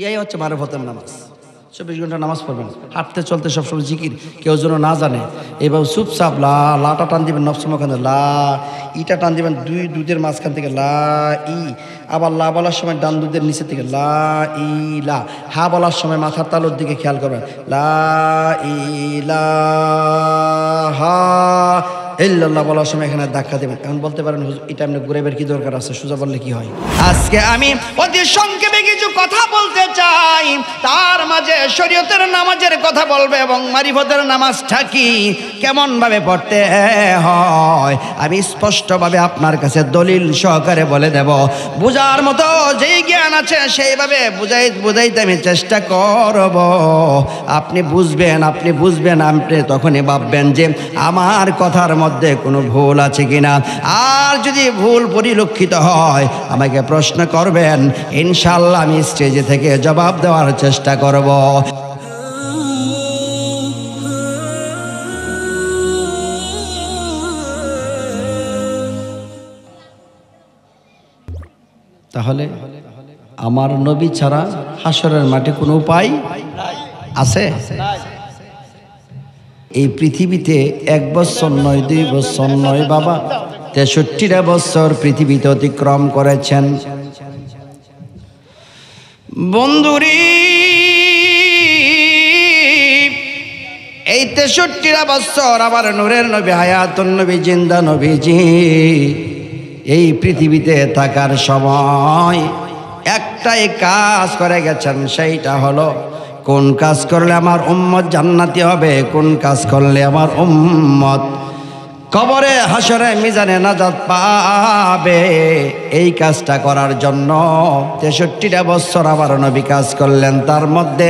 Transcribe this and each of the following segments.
ইয়াই হচ্ছে মারিফতের নামাজ। 24 ঘন্টা নামাজ পড়বেন, হাঁটতে চলতে সবসময় জিকির, কেউ যেন না জানে। এইভাবে চুপচাপ লাটা টান দিবেন নফস মুখানে, ইটা টান দিবেন দুধের মাঝখান থেকে ই, আবার বলার সময় ডান দুধের নিচের থেকে ই লা, হা বলার সময় মাথার তালুর দিকে খেয়াল করবেন, ইলাহা ইল্লাল্লাহ বলার সময় এখানে ধাক্কা দেবেন। এখন বলতে পারেন হুজুর এটা আপনি ঘুরে বের কি দরকার আছে, সোজা বললে কি হয়? আজকে আমি অতি সংক্ষেপে কিছু কথা বলতে চাই, তার মাঝে শরীয়তের নামাজের কথা বলবে এবং মারিফতের নামাজটা কি, কেমন ভাবে পড়তে হয় আমি স্পষ্টভাবে আপনার কাছে দলিল সহকারে বলে দেব। বুঝার মতো যেই জ্ঞান আছে সেইভাবে বুঝাইতে আমি চেষ্টা করব। আপনি বুঝবেন, আপনি তখনই ভাববেন যে আমার কথার মধ্যে কোনো ভুল আছে কিনা। আর যদি ভুল পরিলক্ষিত হয় আমাকে প্রশ্ন করবেন, ইনশাআল্লাহ আমি স্টেজে থেকে জবাব দেওয়ার চেষ্টা করব। তাহলে আমার নবী ছাড়া হাসরের মাঠে কোনো উপায় আছে? এই পৃথিবীতে 1 বছর নয়, 2 বছর নয় বাবা, 63টা বছর পৃথিবীতে অতিক্রম করেছেন। বন্ধুরি, এই 63টা বছর আমার নূরের নবী, হায়াতুন নবী, জিন্দা নবীজি এই পৃথিবীতে থাকার সময় একটাই কাজ করে গেছেন, সেইটা হলো কোন কাজ করলে আমার উম্মত জান্নাতি হবে, কোন কাজ করলে আমার উম্মত কবরে হাসরে মিজানে নাজাত পাবে। এই কাজটা করার জন্য 63টা বছর আমার নবী কাজ করলেন। তার মধ্যে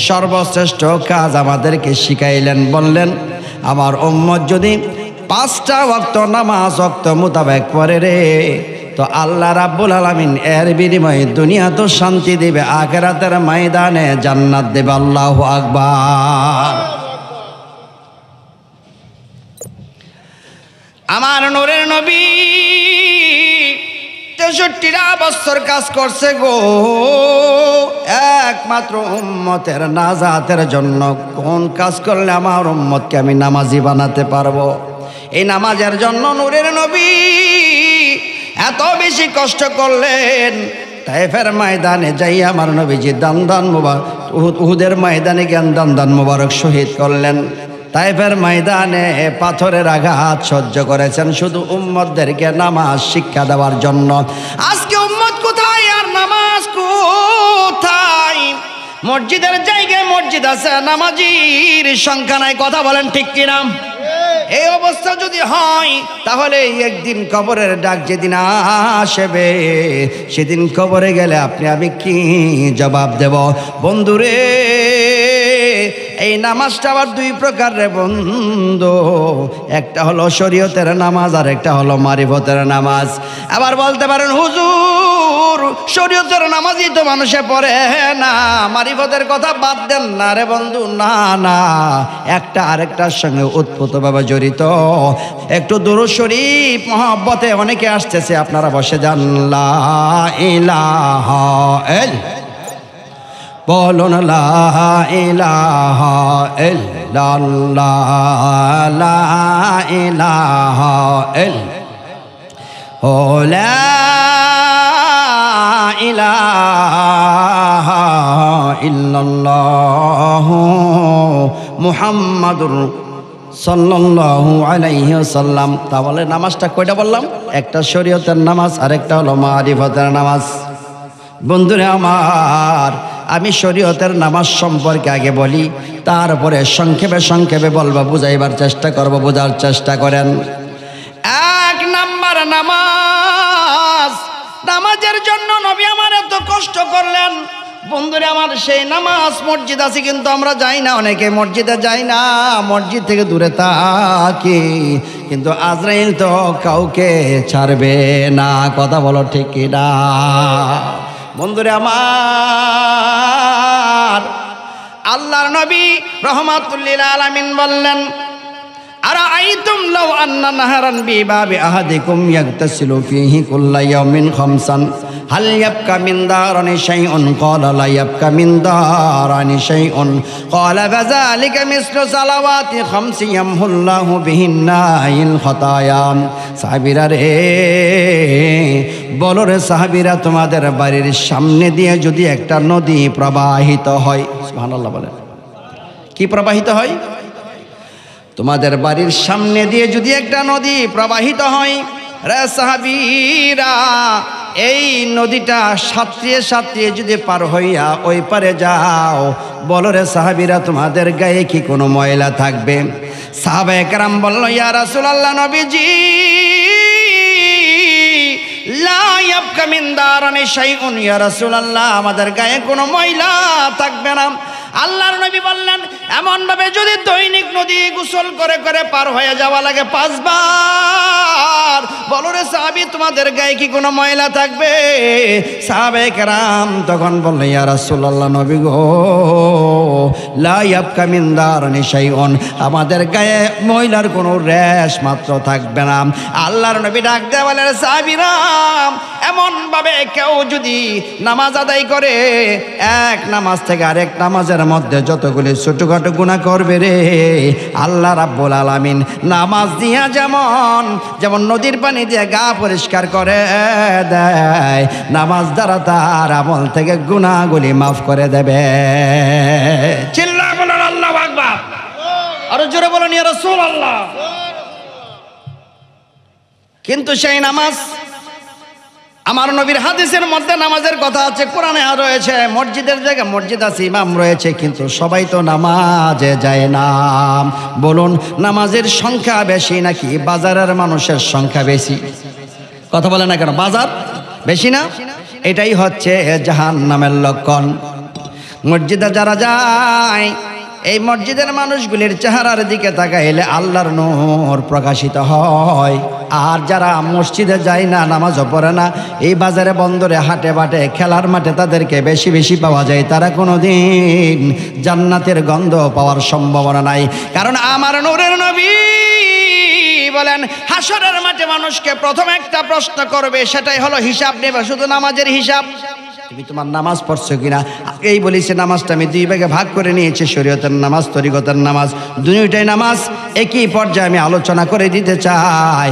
সর্বশ্রেষ্ঠ কাজ আমাদেরকে শিখাইলেন, বললেন আমার উম্মত যদি 5টা ওয়াক্ত নামাজ ওয়াক্ত মোতাবেক পড়ে রে, তো আল্লাহ রাব্বুল আলামিন এর বিনিময়ে দুনিয়া তো শান্তি দিবে, আখিরাতের ময়দানে জান্নাত দেবে। আল্লাহু আকবার। আমার নূরের নবী 63টা বছর কাজ করছে গো, একমাত্র উম্মতের নাজাতের জন্য। কোন কাজ করলে আমার উম্মতকে আমি নামাজি বানাতে পারবো, এই নামাজের জন্য নূরের নবী এত বেশি কষ্ট করলেন। তায়েফের ময়দানে যাই আমার নবীজি দান মুবারক, উহুদের ময়দানে জ্ঞান দান মুবারক শহীদ করলেন। তায়েফের ময়দানে পাথরের আঘাত সহ্য করেছেন শুধু উম্মতদেরকে নামাজ শিক্ষা দেওয়ার জন্য। আজকে উম্মত কোথায় আর নামাজ কোথায়? মসজিদের জায়গায় মসজিদ আছে, নামাজির সংখ্যা নাই। কথা বলেন ঠিক কিনা? এই অবস্থা যদি হয় তাহলে একদিন কবরের ডাক যেদিন আসবে, সেদিন কবরে গেলে আপনি আমি কি জবাব দেব? বন্ধুরে, এই নামাজটা আবার 2 প্রকার রে বন্ধু, একটা হলো শরীয়তের নামাজ আর একটা হলো মারিফতের নামাজ। আবার বলতে পারেন হুজুর শরীয়তের নামাজই তো মানুষে পড়ে না, মারিফতের কথা বাদ দেন না রে বন্ধু। না, একটা আরেকটার সঙ্গে ওতপ্রোতভাবে জড়িত। একটু দুরূদ শরীফ মহব্বতে অনেকে আসতেছে, আপনারা বসে যান। লা ইলাহা ইল্লাল্লাহ বলুন, লা ইলাহা ইল্লাল্লাহ, লা ইলাহা ইল্লাল্লাহ, লা ইলাহা ইল্লাল্লাহ মুহাম্মাদুর সাল্লাল্লাহু আলাইহি ওয়াসাল্লাম। তাহলে নামাজটা কয়টা বললাম? একটা শরীয়তের নামাজ আর একটা হলো মারিফতের নামাজ। বন্ধুরা আমার, আমি শরীয়তের নামাজ সম্পর্কে আগে বলি, তারপরে সংক্ষেপে বলবো, বুঝাইবার চেষ্টা করব, বোঝার চেষ্টা করেন। 1 নাম্বার নামাজ। নামাজের জন্য নবী আমার এত কষ্ট করলেন। বন্ধুরা আমার, সেই নামাজ মসজিদ আছে কিন্তু আমরা যাই না, অনেকে মসজিদে যাই না, মসজিদ থেকে দূরে থাকি, কিন্তু আজরাইল তো কাউকে ছাড়বে না। কথা বলো ঠিক কিনা? বন্ধুরে আমার, আল্লাহর নবী রহমাতুল লিল আলামিন বললেন, আরা আরাআইতুম লাউ আন্না নাহারান বিবাবি আহাদিকুম ইয়াগতাসিলু ফীহি কুল্লা ইয়াউমিন খামসান হাল ইয়াবকা মিন দারানি শাইউন ক্বালা লা ইয়াবকা মিন দারানি শাইউন ক্বালা ফাযালিকা মিসলু সালাওয়াতি খামসি ইয়ামহুল্লাহু বিহিন্নাইল খাতায়া। সাহাবীরা রে, বলো রে সাহাবীরা, তোমাদের বাড়ির সামনে দিয়ে যদি একটা নদী প্রবাহিত হয়, সুবহানাল্লাহ বলেন, কি প্রবাহিত হয়? তোমাদের বাড়ির সামনে দিয়ে যদি একটা নদী প্রবাহিত হয়, রে সাহাবীরা, এই নদীটা সাঁতরিয়ে সাঁতরিয়ে যদি পার হইয়া ওই পারে যাও, বলো রে সাহাবীরা, তোমাদের গায়ে কি কোনো ময়লা থাকবে? সাহাবায়ে কেরাম বলল, ইয়া রাসূলুল্লাহ, নবীজি, লা ইয়াবকা মিন দারানি শাইউন, ইয়া রাসূলুল্লাহ, আমাদের গায়ে কোনো ময়লা থাকবে না। আল্লাহর নবী বললেন, এমন ভাবে যদি দৈনিক নদী গোসল করে করে পার হয়ে যাওয়া লাগে 5 বার, বলো রে সাহাবী, তোমাদের গায়ে কি কোনো ময়লা থাকবে? সাহাবায়ে কেরাম তখন বললেন, ইয়া রাসূলুল্লাহ, নবী গো, লা ইয়াবকা মিন দারানি শাইউন, আমাদের গায়ে ময়লার কোনো রেশ মাত্র থাকবে না। আল্লাহর নবী ডাক দেয়া বলেন, সাহাবীরা, এমন ভাবে কেউ যদি নামাজ আদায় করে, এক নামাজ থেকে আরেক নামাজের মধ্যে যতগুলি ছোটখাটো গুনাহ করবে রে, আল্লাহ রাব্বুল আলামিন নামাজ দিয়া যেমন নদীর পানি দিয়ে গা পরিষ্কার করে দেয়, নামাজ দ্বারা তার আমল থেকে গুনাহগুলি মাফ করে দেবে। চিল্লায় বলেন আল্লাহু আকবার, আরো জোরে বলেন ইয়া রাসূলুল্লাহ। কিন্তু সেই নামাজ, আমার নবীর হাদিসের মধ্যে নামাজের কথা আছে, কোরআনে রয়েছে, মসজিদের জায়গায় মসজিদ আছে, ইমাম রয়েছে, কিন্তু সবাই তো নামাজে যায় না। বলুন, নামাজের সংখ্যা বেশি নাকি বাজারের মানুষের সংখ্যা বেশি? কথা বলে না কেন? বাজার বেশি না? এটাই হচ্ছে জাহান্নামের লক্ষণ। মসজিদে যারা যায়, এই মসজিদের মানুষগুলির চেহারার দিকে তাকাইলে আল্লাহর নূর প্রকাশিত হয়। আর যারা মসজিদে যায় না, নামাজও পড়ে না, এই বাজারে বন্দরে হাটে বাটে খেলার মাঠে তাদেরকে বেশি বেশি পাওয়া যায়, তারা কোনোদিন জান্নাতের গন্ধ পাওয়ার সম্ভাবনা নাই। কারণ আমার নূরের নবী বলেন, হাসরের মাঠে মানুষকে প্রথম একটা প্রশ্ন করবে, সেটাই হলো হিসাব নেবে, শুধু নামাজের হিসাব। তুমি তোমার নামাজ পড়ছো কিনা? এই বলেছে, নামাজটা আমি 2 ভাগে ভাগ করে নিয়েছি, শরীয়তের নামাজ, তরিকতের নামাজ, দুইটাই নামাজ একই পর্যায়ে আমি আলোচনা করে দিতে চাই।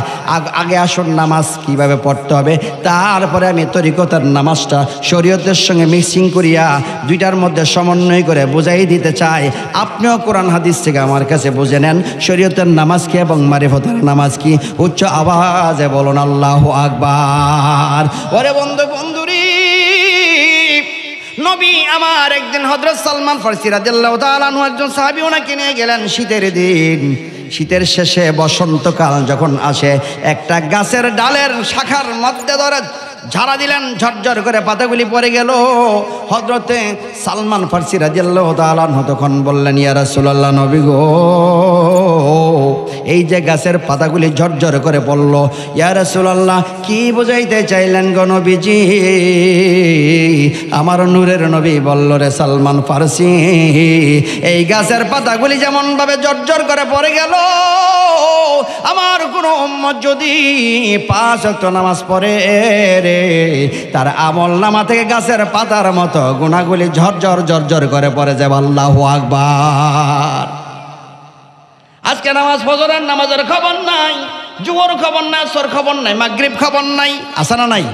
আগে আসুন নামাজ কিভাবে পড়তে হবে, তারপরে আমি তরিকতের নামাজটা শরীয়তের সঙ্গে মিক্সিং করিয়া দুইটার মধ্যে সমন্বয় করে বুঝাই দিতে চাই। আপনিও কোরআন হাদিস থেকে আমার কাছে বুঝে নেন শরীয়তের নামাজ কি এবং মারিফতের নামাজ কি। উচ্চ আওয়াজে বলুন আল্লাহু আকবার। ওরে বন্ধুরি, নবী আমার একদিন হযরত সালমান ফারসি রাদিয়াল্লাহু তাআলা আনহু একজন সাহাবী ওনাকে নিয়ে গেলেন শীতের দিন। শীতের শেষে বসন্তকাল যখন আসে, একটা গাছের ডালের শাখার মধ্যে ধরে ঝাড়া দিলেন, ঝরঝর করে পাতাগুলি পড়ে গেল। হযরতে সালমান ফারসি রাদিয়াল্লাহু তাআলা আনহু তখন বললেন, ইয়া রাসূলুল্লাহ, নবী গো, এই যে গাছের পাতাগুলি ঝরঝর করে পড়ল, ইয়া রাসূলুল্লাহ, কি বুঝাইতে চাইলেন গো নবীজি? আমার নূরের নবী বলল, রে সালমান ফারসি, এই গাছের পাতাগুলি যেমন ভাবে ঝরঝর করে পড়ে গেল, আমার কোন উম্মত যদি 5 ওয়াক্ত নামাজ পড়ে রে, তার আমল নামা থেকে গাছের পাতার মতো গুনাহগুলি ঝরঝর ঝরঝর করে পড়ে যাবে। আল্লাহু আকবার। আজকে নামাজ, ফজরের নামাজের খবর নাই, জুহর খবর নাই, আসর খবর নাই, মাগরিব খবর নাই, আছে না নাই?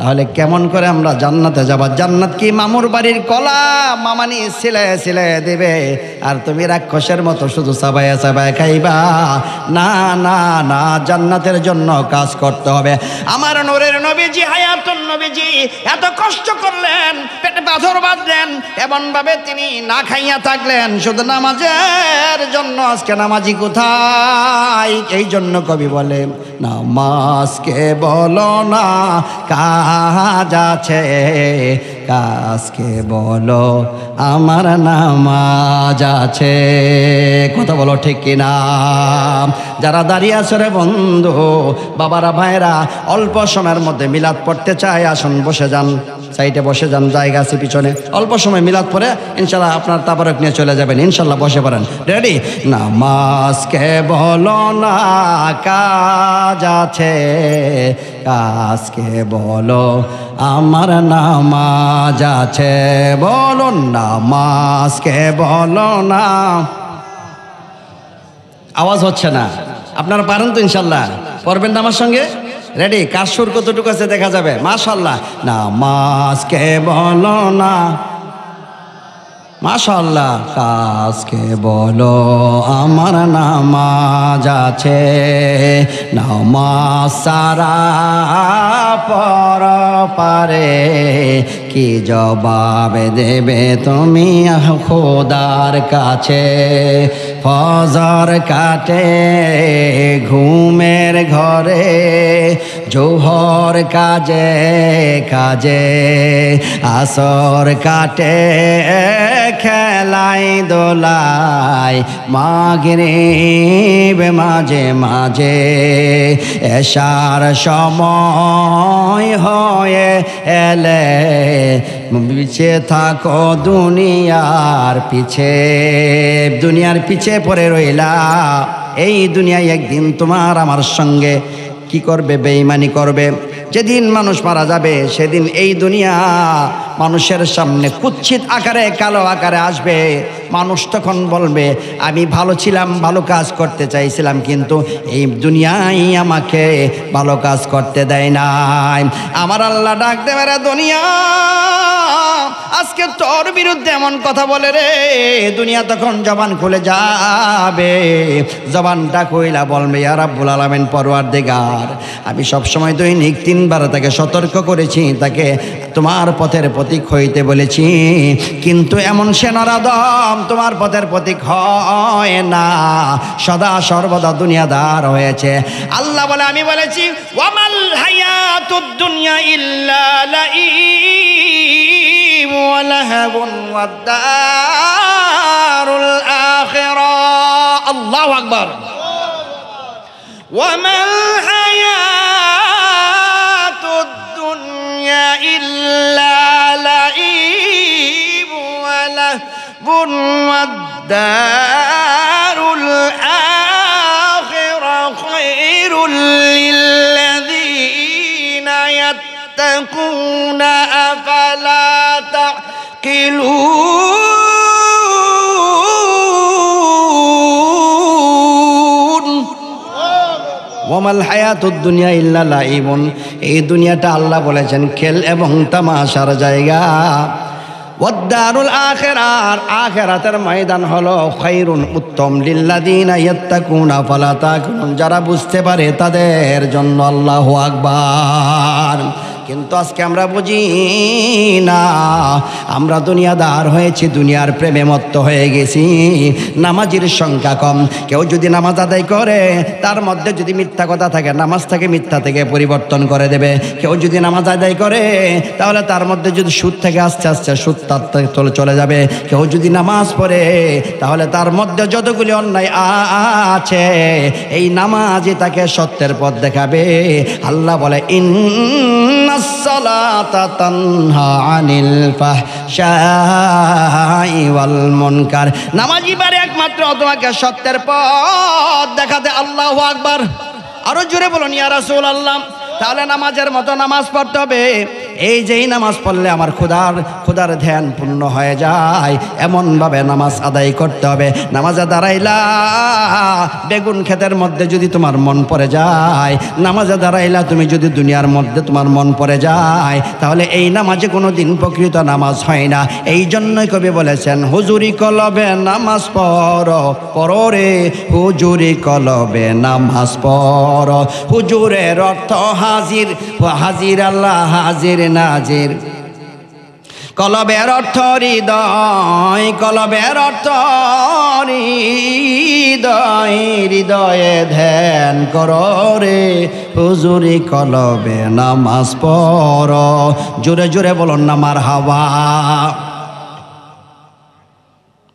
তাহলে কেমন করে আমরা জান্নাতে যাব? জান্নাত কি মামুর বাড়ির কলা মামানি সিলায় সিলায় দেবে আর তুমি রাক্ষসের মতো শুধু চাবায়া চাবায়া খাইবা? না না না, জান্নাতের জন্য কাজ করতে হবে। আমার নূরের নবীজি, হায়াতুন নবীজি এত কষ্ট করলেন, পেটে পাথর বাঁধলেন, এমন ভাবে তিনি না খাইয়া থাকলেন শুধু নামাজের জন্য। আজকে নামাজি কোথায়? এই জন্য কবি বলে, নামাজকে বলো না কাজ আছে, কাজকে বলো আমার নামাজ আছে। কথা বলো ঠিক কিনা? যারা দাঁড়িয়ে আছে রে বন্ধু, বাবারা ভাইরা, অল্প সময়ের মধ্যে মিলাদ পড়তে চায়, আসুন বসে যান। সাইডে বসে যান, জায়গা আছে পিছনে, অল্প সময় মিলাদ পরে ইনশাল্লাহ আপনার তাবারক নিয়ে চলে যাবেন ইনশাল্লাহ। বসে পড়েন, রেডি? নামাজকে বলো না কাজ আছে, কাজকে বলো আমার নামাজ আছে। বলো নামাজকে বলো না। আওয়াজ হচ্ছে না, আপনারা পারেন তো ইনশাল্লাহ? পড়বেন না আমার সঙ্গে? রেডি? কার সুর কতটুকু আছে দেখা যাবে, মাশাআল্লাহ। নামাজকে বলো না, মাশাআল্লাহ। কাজকে বলো আমার নামাজ আছে, নামাজ সারা পর পারে কি জবাব দেবে তুমি খোদার কাছে? ফজর কাটে ঘুমের ঘরে, জোহর কাজে কাজে, আসর কাটে খেলাই দোলাই, মাগরিব মাঝে মাঝে, এশার সময় হয়ে এলে পিছে থাকো দুনিয়ার পিছে, দুনিয়ার পিছে পড়ে রইলা। এই দুনিয়ায় একদিন তোমার আমার সঙ্গে কি করবে? বেঈমানি করবে। যেদিন মানুষ মারা যাবে সেদিন এই দুনিয়া মানুষের সামনে কুৎসিত আকারে, কালো আকারে আসবে। মানুষ তখন বলবে আমি ভালো ছিলাম, ভালো কাজ করতে চাইছিলাম, কিন্তু এই দুনিয়ায় আমাকে ভালো কাজ করতে দেয় নাই। আমার আল্লাহ ডাক দেবে, রে দুনিয়া আজকে তোর বিরুদ্ধে এমন কথা বলে রে। দুনিয়া তখন জবান খুলে যাবে, জবানটা কইলা বলবে ইয়া রাব্বুল আলামিন, পরওয়ারদিগার, আমি সবসময় দৈনিক 3 বার তাকে সতর্ক করেছি, তাকে তোমার পথের প্রতীক হইতে বলেছি, কিন্তু এমন সে নরাদম তোমার পথের প্রতীক হয় না, সদা সর্বদা দুনিয়াদার হয়েছে। আল্লাহ বলে আমি বলেছি ওয়ামাল হায়াতুদ দুনিয়া ইল্লা লাইব ওয়া লাহবুন ওয়াদ দারুল আখিরাহ। আল্লাহু আকবার। ওয়ামাল হায়াতুদ দুনিয়া ইল্লা লাইব ওয়া লাহবুন ওয়াদ দারুল আখিরাহ খায়রুল লিল্লাযীনা ইয়াত্তাকুনা আফালা তাকিলুন। ওয়ামাল হায়াতুদ দুনিয়া ইল্লা লাইবুন, এই দুনিয়াটা আল্লাহ বলেছেন খেল এবং তামাশার জায়গা। ওয়াদ-দারুল আখিরাহ, আখিরাতের ময়দান হলো খায়রুন, উত্তম, লিল্লাযীনা ইয়াত্তাকুনা ফালা তাকিলুন, যারা বুঝতে পারে তাদের জন্য। আল্লাহু আকবার। কিন্তু আজকে আমরা বুঝি না, আমরা দুনিয়াদার হয়েছি, দুনিয়ার প্রেমে মত্ত হয়ে গেছি। নামাজের সংখ্যা কম। কেউ যদি নামাজ আদায় করে তার মধ্যে যদি মিথ্যা কথা থাকে, নামাজটাকে মিথ্যা থেকে পরিবর্তন করে দেবে। কেউ যদি নামাজ আদায় করে তাহলে তার মধ্যে যদি সুদ থেকে আস্তে আস্তে সুদ তার থেকে চলে যাবে। কেউ যদি নামাজ পড়ে তাহলে তার মধ্যে যতগুলি অন্যায় আছে এই নামাজই তাকে সত্যের পথ দেখাবে। আল্লাহ বলে সালাতা তানহা আনিল ফাহশাই ওয়াল মুনকার, নামাজি পারে একমাত্র তোমাকে সত্যের পথ দেখাতে। আল্লাহু আকবার। আরো জোরে বলুন ইয়া রাসূলুল্লাহ। তাহলে নামাজের মতো নামাজ পড়তে হবে। এই যেই নামাজ পড়লে আমার খোদার ধ্যান পূর্ণ হয়ে যায়, এমনভাবে নামাজ আদায় করতে হবে। নামাজে দাঁড়াইলা বেগুন ক্ষেতের মধ্যে যদি তোমার মন পড়ে যায়, নামাজে দাঁড়াইলা তুমি যদি দুনিয়ার মধ্যে তোমার মন পড়ে যায়, তাহলে এই নামাজে কোনো দিন প্রকৃত নামাজ হয় না। এই জন্যই কবি বলেছেন হুজুরি কলবে নামাজ পড়ো রে, হুজুরি কলবে নামাজ পড়ো। হুজুরের অর্থ হাজির, হাজির আল্লাহ হাজির নাজির। কলবের অর্থ হৃদয়, কলবের অর্থ হৃদয়, হৃদয়ে ধ্যান করো রে, হুজুরি কলবে নামাজ পড়ো। জোরে জোরে বলুন না মারহাবা।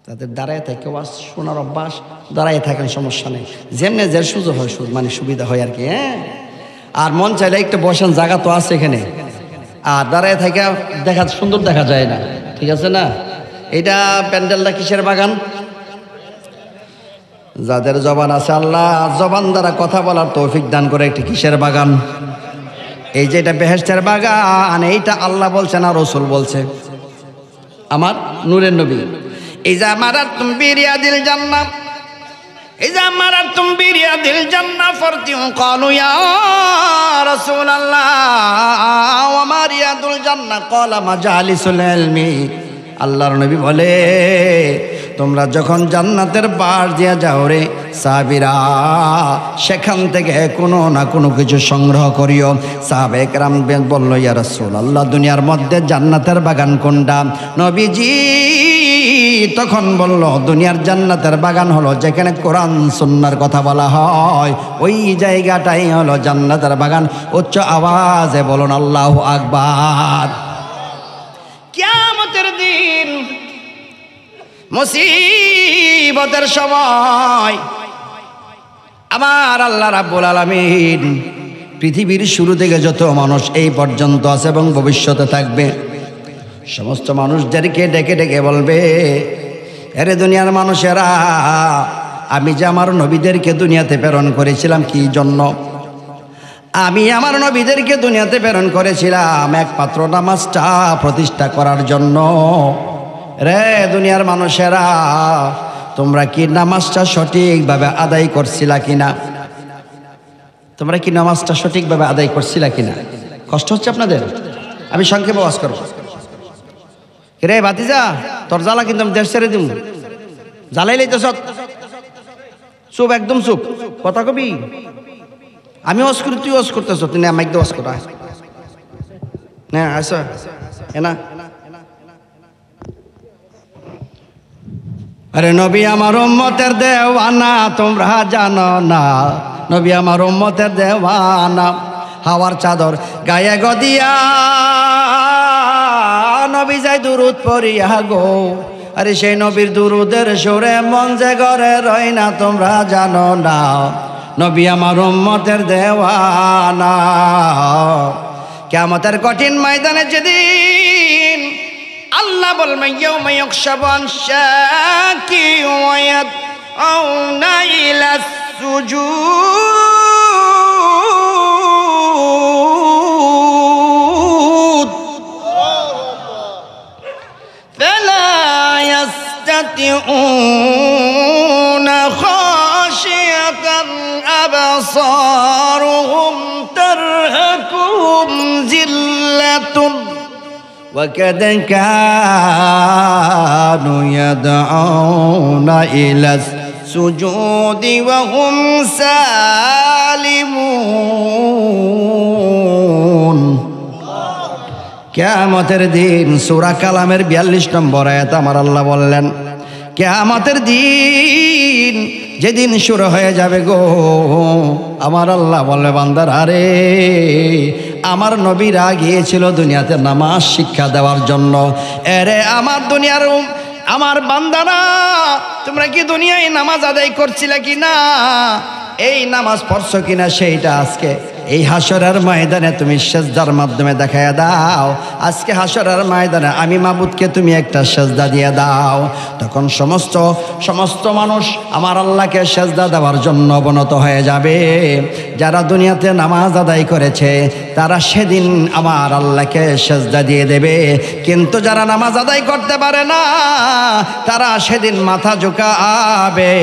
তাদের দাঁড়ায় থাকে শোনার অভ্যাস, দাঁড়ায় থাকেন সমস্যা নেই, যেমনি যে সুযোগ হয় মানে সুবিধা হয় আর কি। হ্যাঁ, আর মন চাইলে একটু বসেন, জায়গা তো আছে এখানে। আর দাঁড়ায় থেকে দেখা সুন্দর দেখা যায় না, ঠিক আছে না? এটা প্যান্ডেলটা কিসের বাগান? যাদের জবান আছে আল্লাহ জবান দ্বারা কথা বলার তৌফিক দান করে, একটি কিসের বাগান? এই যে এটা বেহেশতের বাগান, এইটা আল্লাহ বলছে না রসুল বলছে? আমার নূরের নবী। এই যে আমারা তুমি রিয়াদিল জান্নাহ, এই যে আমারা তুমি রিয়াদিল জান্নাহ ফরতিউ ক্বালু ইয়া রাসূলুল্লাহ ওয়া রিয়াদুল জান্নাহ ক্বালা মাজালিসুল ইলমি। আল্লাহর নবী বলে তোমরা যখন জান্নাতের পাশ দিয়ে যাও রে সাহাবীরা, সেখান থেকে কোনো না কোনো কিছু সংগ্রহ করিও। সাহাবায়ে কেরাম বলল ইয়া রাসূলুল্লাহ দুনিয়ার মধ্যে জান্নাতের বাগান কোনটা? নবীজি তখন বলল দুনিয়ার জান্নাতের বাগান হলো যেখানে কোরআন সুন্নাহর কথা বলা হয়, ওই জায়গাটাই হলো জান্নাতের বাগান। উচ্চ আওয়াজে বলুন আল্লাহু আকবার। কিয়ামতের দিন মুসিবতের সময় আমার আল্লাহ রাব্বুল আলামিন পৃথিবীর শুরু থেকে যত মানুষ এই পর্যন্ত আছে এবং ভবিষ্যতে থাকবে সমস্ত মানুষদেরকে ডেকে ডেকে বলবে, আরে দুনিয়ার মানুষেরা, আমি যে আমার নবীদেরকে দুনিয়াতে প্রেরণ করেছিলাম কি জন্য? আমি আমার নবীদেরকে দুনিয়াতে প্রেরণ করেছিলাম একমাত্র নামাজটা প্রতিষ্ঠা করার জন্য। রে দুনিয়ার মানুষেরা, তোমরা কি নামাজটা সঠিকভাবে আদায় করছিলা কিনা? তোমরা কি নামাজটা সঠিকভাবে আদায় করছিলা কিনা? কষ্ট হচ্ছে আপনাদের? আমি সংক্ষেপে ওয়াজ করব। রে ভাতিজা, তোর জ্বালা কিন্তু আমি দেশ ছেড়ে দিব। জ্বালাইলেই তো সব চুপ, একদম চুপ, কথা কবি। আমি ওয়াজ করি, তুই ওয়াজ করতেছ, তুই না মাইক দিয়ে ওয়াজ করা না আসা এনা। আরে নবী আমার উম্মতের দেওয়ানা, তোমরা জানো না নবী আমার উম্মতের দেওয়ানা। হাওয়ার চাদর গায়ে গদিয়া নবী যাই দুরুদ পড়িয়া গো। আরে সেই নবীর দুরুদের সুরে মন যে ঘরে রয় না, তোমরা জানো না নবী আমার উম্মতের দেওয়ানা। কিয়ামতের কঠিন ময়দানে যেদিন আল্লাহ বলবেন ইয়াউমা ইউকশাফু আন শাকি ওয়া ইয়াদউনা ইলা সুজুদ ফালা ইয়াস্তাতিউনা খাশিয়াতান আবসারুহুম তারহাকুহুম জিল্লাতুন وَقَدْ كَانُوا يَدْعُونَ إِلَى السُّجُودِ وَهُمْ سَالِمُونَ। কিয়ামতের দিন সূরা কালামের 42 নম্বর আয়াত আমার আল্লাহ বললেন, কিয়ামতের দিন যেদিন শুরু হয়ে যাবে গো, আমার আল্লাহ বলবে বান্দার, আরে আমার নবীরা গিয়েছিল দুনিয়াতে নামাজ শিক্ষা দেওয়ার জন্য। এরে আমার দুনিয়ার আমার বান্দারা, তোমরা কি দুনিয়ায় নামাজ আদায় করছিলে কিনা? এই নামাজ পড়ছো কিনা সেইটা আজকে এই হাসরের ময়দানে তুমি সেজদার মাধ্যমে দেখাইয়া দাও। আজকে হাসরের ময়দানে আমি মাবুদকে তুমি একটা সেজদা দিয়ে দাও। তখন সমস্ত মানুষ আমার আল্লাহকে সেজদা দেওয়ার জন্য অবনত হয়ে যাবে। যারা দুনিয়াতে নামাজ আদায় করেছে তারা সেদিন আমার আল্লাহকে সেজদা দিয়ে দেবে, কিন্তু যারা নামাজ আদায় করতে পারে না তারা সেদিন মাথা ঝুঁকাবে,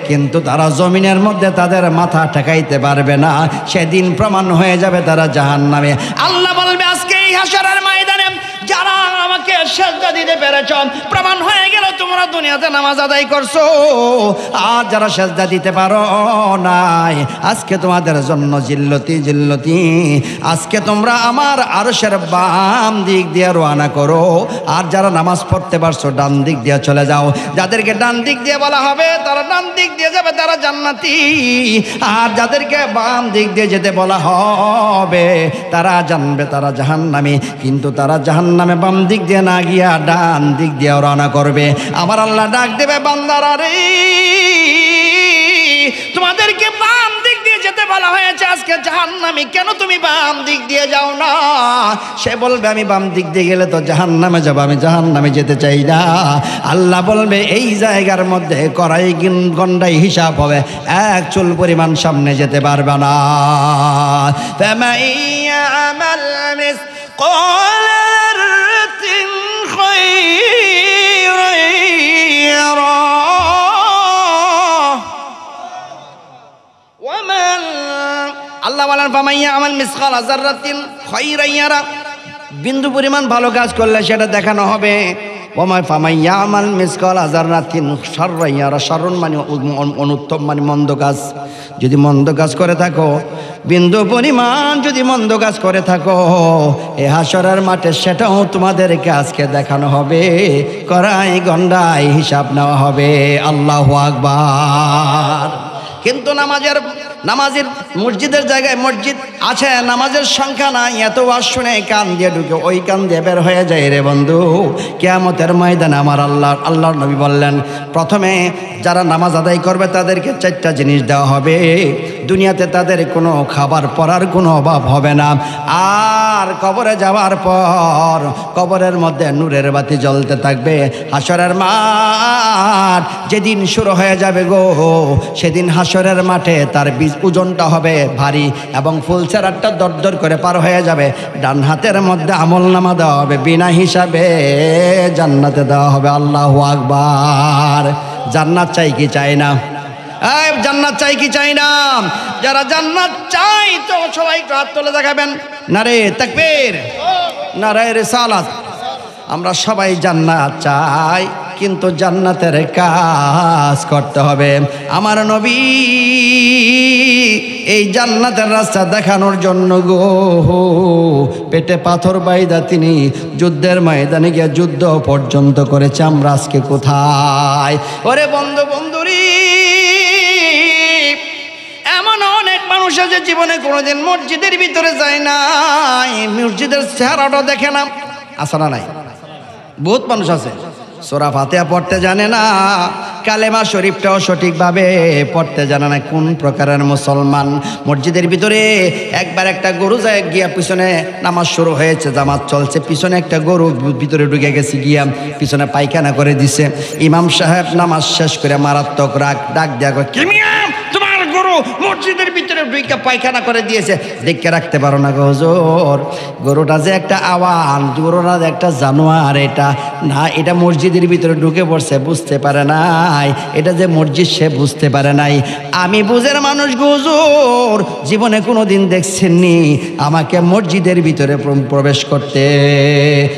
কিন্তু তারা জমিনের মধ্যে তাদের মাথা ঠেকাইতে পারবে না। সেদিন প্রমাণ হয়ে যাবে তারা জাহান্নামে। আল্লাহ বলবে আজকে এই হাসরের ময়দানে যারা আমাকে সেজদা দিতে পেরেছ, প্রমাণ হয়ে গেল তোমরা দুনিয়াতে নামাজ আদায় করছো। আর যারা সেজদা দিতে পারো নাই, আজকে তোমাদের জন্য জিল্লতি। আজকে তোমরা আমার আরশের বাম দিক দিয়ে রওনা করো। আর যারা নামাজ পড়তে পারছো ডান দিক দিয়ে চলে যাও। যাদেরকে ডান দিক দিয়ে বলা হবে তারা ডান দিক দিয়ে যাবে, তারা জান্নাতি। আর যাদেরকে বাম দিক দিয়ে যেতে বলা হবে তারা জানবে তারা জাহান্নামী। কিন্তু তারা জাহান্নামে বাম দিক দিয়ে না গিয়া ডান দিক দিয়ে রওনা করবে। আমার আল্লাহ ডাক দেবে, বান্দারা রে, তোমাদেরকে বাম দিক দিয়ে যেতে বলা হয়েছে, আজকে জাহান্নামী, কেন তুমি বাম দিক দিয়ে যাও না? সে বলবে আমি বাম দিক দিয়ে গেলে তো জাহান্নামে যাব, আমি জাহান্নামে যেতে চাই না। আল্লাহ বলবে এই জায়গার মধ্যে কড়াই গন্ডাই হিসাব হবে, এক চুল পরিমাণ সামনে যেতে পারবে না। فَمَن يَعْمَلْ مِثْقَالَ ذَرَّةٍ خَيْرًا يَرَهُ وَمَن আল্লাহ বলেন فَمَن يَعْمَلْ مِثْقَالَ ذَرَّةٍ خَيْرًا يَرَهُ, বিন্দু পরিমাণ ভালো কাজ করলে সেটা দেখানো হবে। فَمَن يَعْمَلْ مِثْقَالَ ذَرَّةٍ شَرًّا يَرَهُ, শরণ মানে অনুত্তম মানে মন্দ কাজ। যদি মন্দ কাজ করে থাকো, বিন্দু পরিমাণ যদি মন্দ কাজ করে থাকো, এই হাসরের মাঠে সেটাও তোমাদেরকে আজকে দেখানো হবে, কড়াই গন্ডাই হিসাব নেওয়া হবে। আল্লাহু আকবার। কিন্তু নামাজের মসজিদের জায়গায় মসজিদ আছে, নামাজের সংখ্যা নাই, এত ওয়াজ শুনে কান দিয়ে ঢুকে ওই কান দিয়ে বের হয়ে যায় রে বন্ধু। কিয়ামতের ময়দানে আমার আল্লাহর নবী বললেন, প্রথমে যারা নামাজ আদায় করবে তাদেরকে 4টা জিনিস দেওয়া হবে। দুনিয়াতে তাদের কোনো খাবার পরার কোনো অভাব হবে না, আর কবরে যাওয়ার পর কবরের মধ্যে নূরের বাতি জ্বলতে থাকবে। হাসরের মাঠ যেদিন শুরু হয়ে যাবে গো, সেদিন হাসরের মাঠে তার ওজনটা হবে ভারী এবং ফুলসেরাতটা দরদর করে পার হয়ে যাবে। ডান হাতের মধ্যে আমলনামা দেওয়া হবে, বিনা হিসাবে জান্নাতে দেওয়া হবে। আল্লাহু আকবার। জান্নাত চাই কি চাই না? জান্নাত চাই কি চাই না? যারা জান্নাত চাই তো সবাই হাত তুলে দেখাবেন। নারে তাকবীর, নারে রিসালাত। আমরা সবাই জান্নাত চাই, কিন্তু জান্নাতের কাজ করতে হবে। আমার নবী এই জান্নাতের রাস্তা দেখানোর জন্য গো পেটে পাথর বাইদা তিনি যুদ্ধের ময়দানে গিয়ে যুদ্ধ পর্যন্ত করেছে। আমরা আজকে কোথায়? ওরে বন্ধুরি, এমন অনেক মানুষ আছে জীবনে কোনোদিন মসজিদের ভিতরে যায় নাই, মসজিদের চেহারাটা দেখে না। আছে না নাই? বহুত মানুষ আছে সূরা ফাতিহা পড়তে জানে না, কালেমা শরীফটাও সঠিকভাবে পড়তে জানে না। কোন প্রকারের মুসলমান? মসজিদের ভিতরে একবার একটা গরু যায় গিয়া, পিছনে নামাজ শুরু হয়েছে, জামাত চলছে, পিছনে একটা গরু ভিতরে ঢুকে গেছে গিয়া পিছনে পায়খানা করে দিছে। ইমাম সাহেব নামাজ শেষ করে মারাত্মক ডাক দেয়া করে, কি মিয়া তোমার গরু মসজিদের ভিতরে ঢুকে পায়খানা করে দিয়েছে, দেখে রাখতে পারো না গো হুজুর? গরুটা যে একটা আওয়ান, গরুটা যে একটা জানোয়ার, এটা না, এটা মসজিদের ভিতরে ঢুকে পড়ছে, বুঝতে পারে নাই এটা যে মসজিদ, সে বুঝতে পারে নাই। আমি বুঝের মানুষ গো হুজুর, জীবনে কোনো দিন দেখছেননি আমাকে মসজিদের ভিতরে প্রবেশ করতে?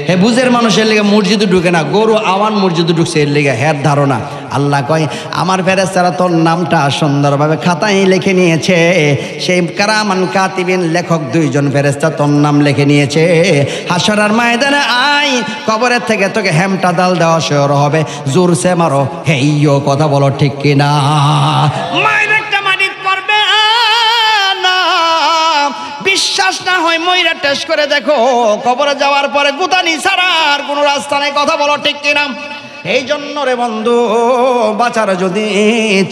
হে বুঝের মানুষের লেগে মসজিদে ঢুকে না, গরু আওয়ান মসজিদে ঢুকছে, এর লেগে হের ধারণা। আল্লাহ কয় আমার ফেরেশতারা তোর নামটা সুন্দরভাবে খাতায় লিখে নিয়েছে। সেই কারামান কাতিবিন লেখক 2 জন ফেরেশতা তোর নাম লিখে নিয়েছে। হাসরের ময়দানে আই, কবরের থেকে তোকে হেমটা ডাল দেওয়া শুরু হবে। জোরসে মারো হেইয়ো, কথা বলো ঠিক কিনা? মায়ের একটা মালিক করবে না, বিশ্বাস না হয় ময়রা টেস্ট করে দেখো, কবরে যাওয়ার পরে গুতানি ছাড়া আর কোনো রাস্তা নেই। কথা বলো ঠিক কিনা? এই জন্য রে বন্ধু, বাঁচার যদি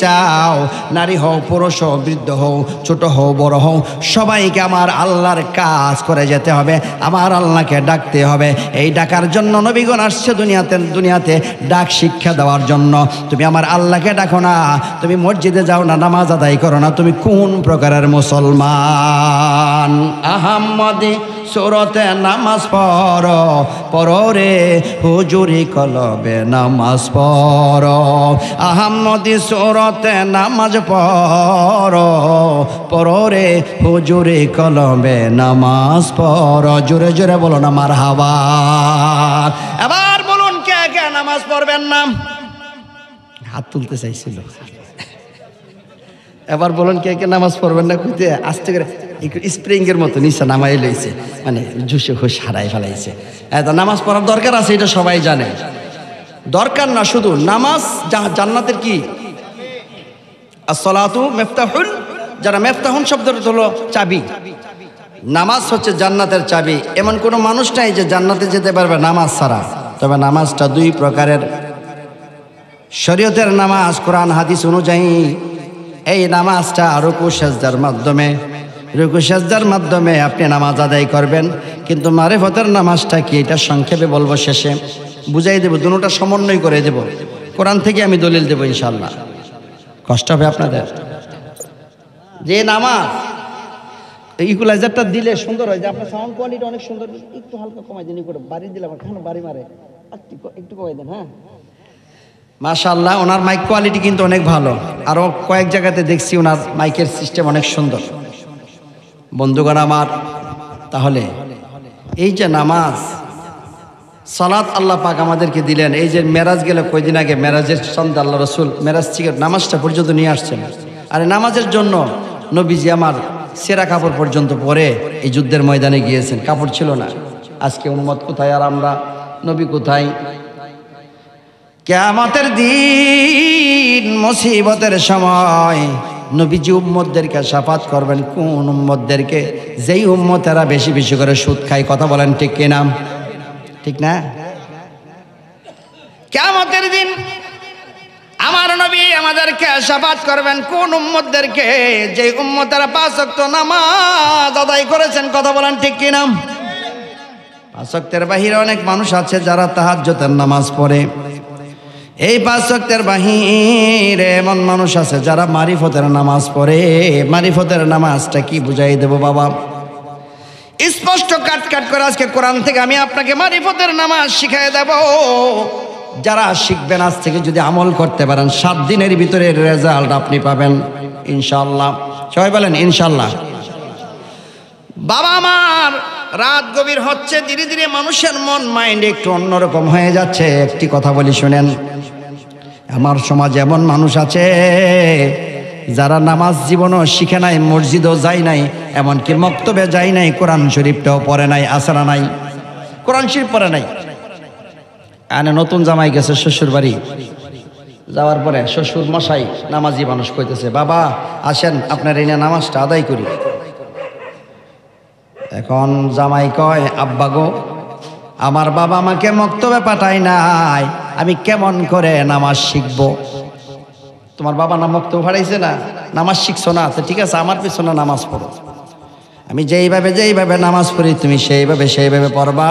চাও, নারী হও, পুরুষ হও, বৃদ্ধ হও, ছোট হও, বড় হও, সবাইকে আমার আল্লাহর কাজ করে যেতে হবে, আমার আল্লাহকে ডাকতে হবে। এই ডাকার জন্য নবীগণ আসছে দুনিয়াতে ডাক শিক্ষা দেওয়ার জন্য। তুমি আমার আল্লাহকে ডাকো না, তুমি মসজিদে যাও না, নামাজ আদায় করো না, তুমি কোন প্রকারের মুসলমান? আহাম্মদি সুরতে নামাজ পড়ো রে হুজুরি কলবে নামাজ পড়ো। আহমদি সুরতে নামাজ পড়ো রে হুজুরি কলবে নামাজ পড়ো। জোরে জোরে বলো না মারহাবা। এবার বলুন কে কে নামাজ পড়বেন না? হাত তুলতে চাইছিল। এবার বলুন কে কে নামাজ পড়বেন না? খুঁজতে আস্তে করে স্প্রিংয়ের মতো নিচে নামাই লইছে, মানে ঝুসে খুশ হারাই ফেলাইছে। এত নামাজ পড়ার দরকার আছে, এটা সবাই জানে। দরকার না শুধু নামাজ, জান্নাতের কি আসসালাতু মিফতাহুল, যারা মিফতাহুন শব্দটা হলো চাবি। নামাজ হচ্ছে জান্নাতের চাবি। এমন কোনো মানুষ নাই যে জান্নাতে যেতে পারবে নামাজ ছাড়া। তবে নামাজটা 2 প্রকারের। শরীয়তের নামাজ কোরআন হাদিস অনুযায়ী এই নামাজটা রুকু সেজদার মাধ্যমে আপনি নামাজ আদায় করবেন। কিন্তু মারিফতের নামাজটা কি, এটা সংক্ষেপে বলবো, শেষে বুঝাই দেব, দুটোটা সমন্বয় করে দেব। কোরআন থেকে আমি দলিল দেবো ইনশাল্লাহ, কষ্ট হবে আপনাদের। যে নামাজ ইকুয়ালাইজারটা দিলে সুন্দর হয়, যে আপনার সাউন্ড কোয়ালিটি অনেক সুন্দর, একটু হালকা কমাই দিন, করে বাড়ি দিলে আমার কেন বাড়ি মারে, একটু কমাই দেন। হ্যাঁ, মাশাআল্লাহ, ওনার মাইক কোয়ালিটি কিন্তু অনেক ভালো। আরও কয়েক জায়গাতে দেখছি ওনার মাইকের সিস্টেম অনেক সুন্দর। বন্ধুগণ আমার, তাহলে এই যে নামাজ, সালাত আল্লাহ পাক আমাদেরকে দিলেন। এই যে মেরাজ গেল কয়দিন আগে, মেরাজের সন্ধ্যা আল্লাহ রসুল মেরাজ থেকে নামাজটা পর্যন্ত নিয়ে আসছেন। আর নামাজের জন্য নবীজি আমার সেরা কাপড় পর্যন্ত পরে এই যুদ্ধের ময়দানে গিয়েছেন, কাপড় ছিল না। আজকে উম্মত কোথায় আর আমরা নবী কোথায়? কিয়ামতের দিন মুসিবতের সময় নবীজি উম্মতদেরকে শাফাত করবেন। কোন উম্মতদেরকে? যেই উম্মতেরা বেশি বেশি করে সুদ খায়। কথা বলেন ঠিক কিনা? ঠিক না? কিয়ামতের দিন আমার নবী আমাদেরকে শাফাত করবেন কোন উম্মতদেরকে? যে উম্মতেরা 5 ওয়াক্ত নামাজ আদায় করেছেন। কথা বলেন ঠিক কিনা? 5 ওয়াক্তের বাহিরে অনেক মানুষ আছে যারা তাহাজ্জুদের নামাজ পড়ে। এই 5 ওয়াক্তের বাহিরে এমন মানুষ আছে যারা মারিফতের নামাজ পড়ে। মারিফতের নামাজটা কি বুঝাই দেব বাবা? স্পষ্ট কাট করে আজকে কোরআন থেকে আমি আপনাকে মারিফতের নামাজ শিখাই দেব। যারা শিখবেন আজ থেকে, যদি আমল করতে পারেন, 7 দিনের ভিতরে রেজাল্ট আপনি পাবেন ইনশাআল্লাহ। সবাই বলেন ইনশাআল্লাহ। বাবা আমার, রাত গভীর হচ্ছে, ধীরে ধীরে মানুষের মন মাইন্ড একটু অন্যরকম হয়ে যাচ্ছে। একটি কথা বলি শুনেন, আমার সমাজে এমন মানুষ আছে যারা নামাজ জীবনও শিখে নাই, মসজিদও যায় নাই, এমনকি মক্তবে যায় নাই, কোরআন শরীফটাও পড়ে নাই। আসরা নাই, কোরআন শরীফ পড়ে নাই। আনে নতুন জামাই গেছে শ্বশুর বাড়ি, যাওয়ার পরে শ্বশুর মশাই নামাজি মানুষ কইতেছে, বাবা আসেন আপনার এই নামাজটা আদায় করি। এখন জামাই কয়, আব্বা গো, আমার বাবা আমাকে মক্তবে পাঠায় নাই, আমি কেমন করে নামাজ শিখবো? তোমার বাবা না মক্তবে পাঠাইছে না, নামাজ শিখছো না, তো ঠিক আছে আমার পিছনে নামাজ পড়ো। আমি যেইভাবে নামাজ পড়ি তুমি সেইভাবে পড়বা।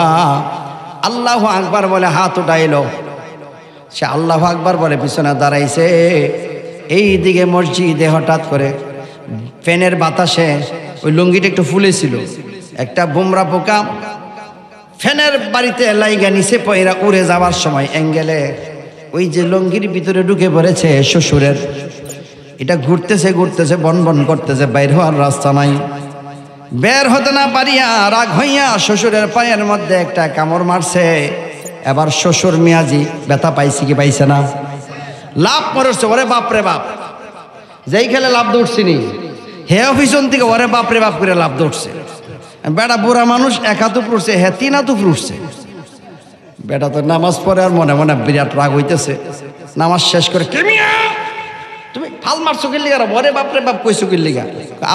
আল্লাহু আকবার বলে হাত উঠাইল। সে আল্লাহু আকবার বলে পিছনে দাঁড়াইছে। এই দিকে মসজিদে হঠাৎ করে ফ্যানের বাতাসে ওই লুঙ্গিটা একটু ফুলেছিল, একটা বুমরা পোকা ফ্যানের বাড়িতে লাইগা নিচে পয়রা উড়ে যাওয়ার সময় অ্যাঙ্গেলে ওই যে লুঙ্গির ভিতরে ঢুকে পড়েছে শ্বশুরের। এটা ঘুরতেছে বন করতেছে, বাইর হওয়ার রাস্তা নাই। বের হতে না পারিয়া রাগ হইয়া শ্বশুরের পায়ের মধ্যে একটা কামড় মারছে। এবার শ্বশুর মিয়াজি ব্যথা পাইছে কি পাইছে না? লাভ মরছে, ওরে বাপরে বাপ। যেই খেলে লাভ দৌড়ছিনি, হে অফিসন থেকে ওরে বাপরে বাপ করে লাভ দৌড়ছে। বেটা বুড়া মানুষ, 1 হাত উপড়ছে, হে 3 হাত উপড়ছে। বেটা তো নামাজ পড়ে আর মনে মনে বিরাট রাগ হইতেছে। নামাজ শেষ করে, কেমিয়া তুমি ফাল মারছো কি লিগা? ওরে বাপরে বাপ কইছো কি লিগা?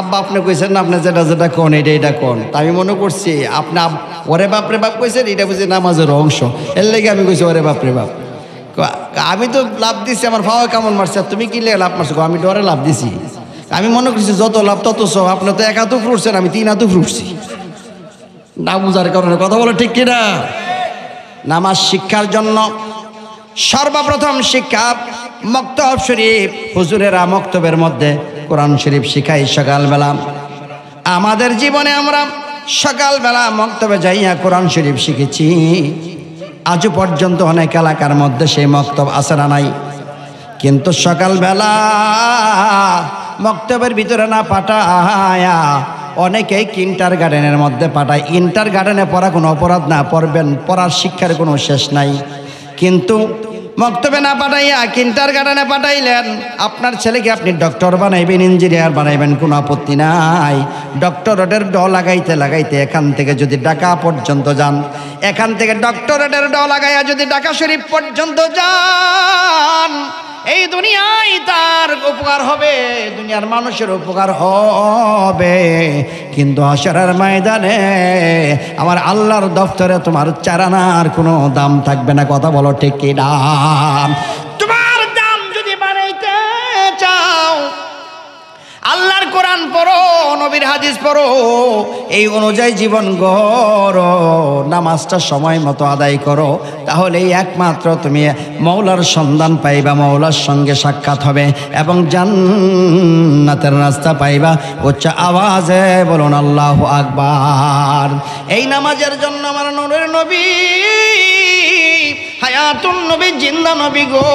আব্বা আপনি কইছেন না, আপনি যেটা কোন এটা কোন। তা আমি মনে করছি আপনি ওরে বাপরে বাপ কইছেন, এটা বুঝি নামাজের অংশ, এর লেগে আমি কইছি ওরে বাপরে বাপ। আমি তো লাভ দিছি, আমার ভাও কেমন মারছে, তুমি কি লেগে লাভ মারছো? আমি ডরে লাভ দিছি। আমি মনে করছি যত লাভ তত সব। আপনি তো 1 হাত ফুটছেন, আমি 3 হাত ফুটছি। না বুঝার কারণে কথা বলো ঠিক কিনা? নামাজ শিক্ষার জন্য সর্বপ্রথম শিক্ষা মক্তব শরীফ। হুজুরেরা মক্তবের মধ্যে কোরআন শরীফ শিখাই সকালবেলা। আমাদের জীবনে আমরা সকালবেলা মক্তবে যাইয়া কোরআন শরীফ শিখেছি। আজও পর্যন্ত অনেক এলাকার মধ্যে সেই মক্তব আছে না নাই? কিন্তু সকালবেলা মক্তবের ভিতরে না পাঠায়া অনেকেই কিন্টার গার্ডেনের মধ্যে পাঠায়। ইন্টার গার্ডেনে পড়া কোনো অপরাধ না, পড়বেন, পড়ার শিক্ষার কোনো শেষ নাই। কিন্তু মক্তবে না পাঠাইয়া কিন্টার গার্ডেনে পাঠাইলেন। আপনার ছেলেকে আপনি ডক্টর বানাইবেন, ইঞ্জিনিয়ার বানাইবেন, কোনো আপত্তি নাই। ডক্টরেটের ড লাগাইতে এখান থেকে যদি ঢাকা পর্যন্ত যান, এখান থেকে ডক্টরেটের ড লাগাইয়া যদি ঢাকা শরীফ পর্যন্ত যান, এই দুনিয়ায় তার উপকার হবে, দুনিয়ার মানুষের উপকার হবে। কিন্তু হাশরের ময়দানে আমার আল্লাহর দফতরে তোমার 4 আনার কোনো দাম থাকবে না। কথা বলো ঠিক কি না? তোমার দাম যদি বানাইতে চাও, পড়ো, নবীর হাদিস পড়ো, এই অনুযায়ী জীবন গড়ো, নামাজটা সময় মতো আদায় করো, তাহলেই একমাত্র তুমি মওলার সন্ধান পাইবা, মওলার সঙ্গে সাক্ষাৎ হবে এবং জান্নাতের রাস্তা পাইবা। উচ্চ আওয়াজে বলুন আল্লাহু আকবার। এই নামাজের জন্য আমার নূরের নবী, হায়াতুন নবী, জিন্দা নবী গো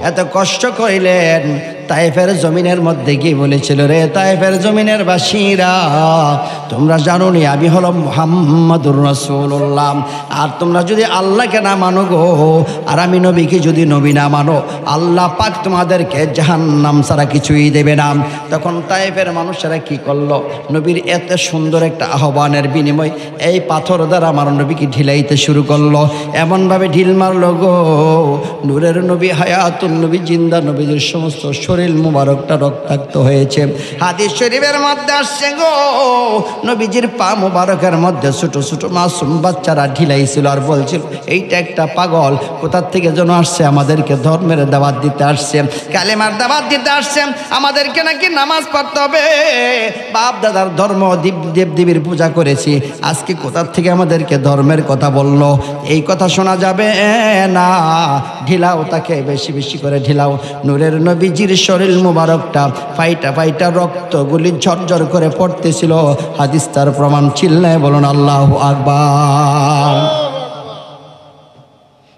এত কষ্ট করিলেন। তায়েফের জমিনের মধ্যে গিয়ে বলেছিল, রে তায়েফের জমিনের বাসীরা, তোমরা জানো নি আমি হলো মুহাম্মাদুর রাসূলুল্লাহ, আর তোমরা যদি আল্লাহকে না মানো গো, আর আমি নবীকে যদি নবী না মানো, আল্লাহ পাক তোমাদেরকে জাহান্নাম ছাড়া কিছুই দেবে না। তখন তায়েফের মানুষেরা কি করলো, নবীর এত সুন্দর একটা আহ্বানের বিনিময় এই পাথর দ্বারা আমার নবীকে ঢিলাইতে শুরু করলো। এমনভাবে ঢিল মারলো গো, নূরের নবী, হায়াতুন নবী, জিন্দা নবীদের সমস্ত শরীর মুবারকটা রক্তাক্ত হয়েছে। হাদিস শরীফের মধ্যে আসছে গো, নবীজির পা মুবারকের মধ্যে ছোট ছোট মাসুম বাচ্চারা ঢিলাইছিল আর বলছিল, এইটা একটা পাগল, কোথার থেকে যেন আসছে, আমাদেরকে ধর্মের দাওয়াত দিতে আসছে, কালেমার দাওয়াত দিতে আসছে, আমাদেরকে নাকি নামাজ পড়তে হবে, বাপ দাদার ধর্ম দেব দেবীর পূজা করেছি, আজকে কোথার থেকে আমাদেরকে ধর্মের কথা বললো, এই কথা শোনা যাবে না, ঢিলাও তাকে, বেশি বেশি করে ঢিলাও। নূরের নবীজির শরীর মুবারকটা ফাইটা ফাইটা রক্তগুলি ঝরঝর করে পড়তেছিল। হাদিস তার প্রমাণ, চিল্লায় বলুন আল্লাহু আকবার।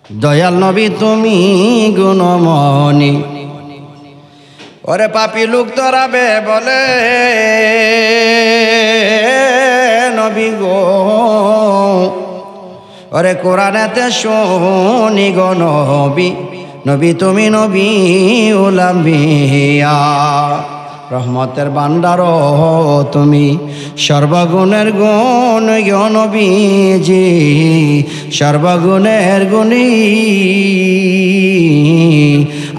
দয়াল নবী তুমি গুণমণি, ওরে পাপী লোক তোরাবে বলে নবী গো, ওরে কোরআনেতে শুনি গো নবী, নবী তুমি নবী উলাম্বিয়া, রহমতের ভান্ডার তুমি, সর্বগুণের গুণ গো নবীজি, সর্বগুণের গুণী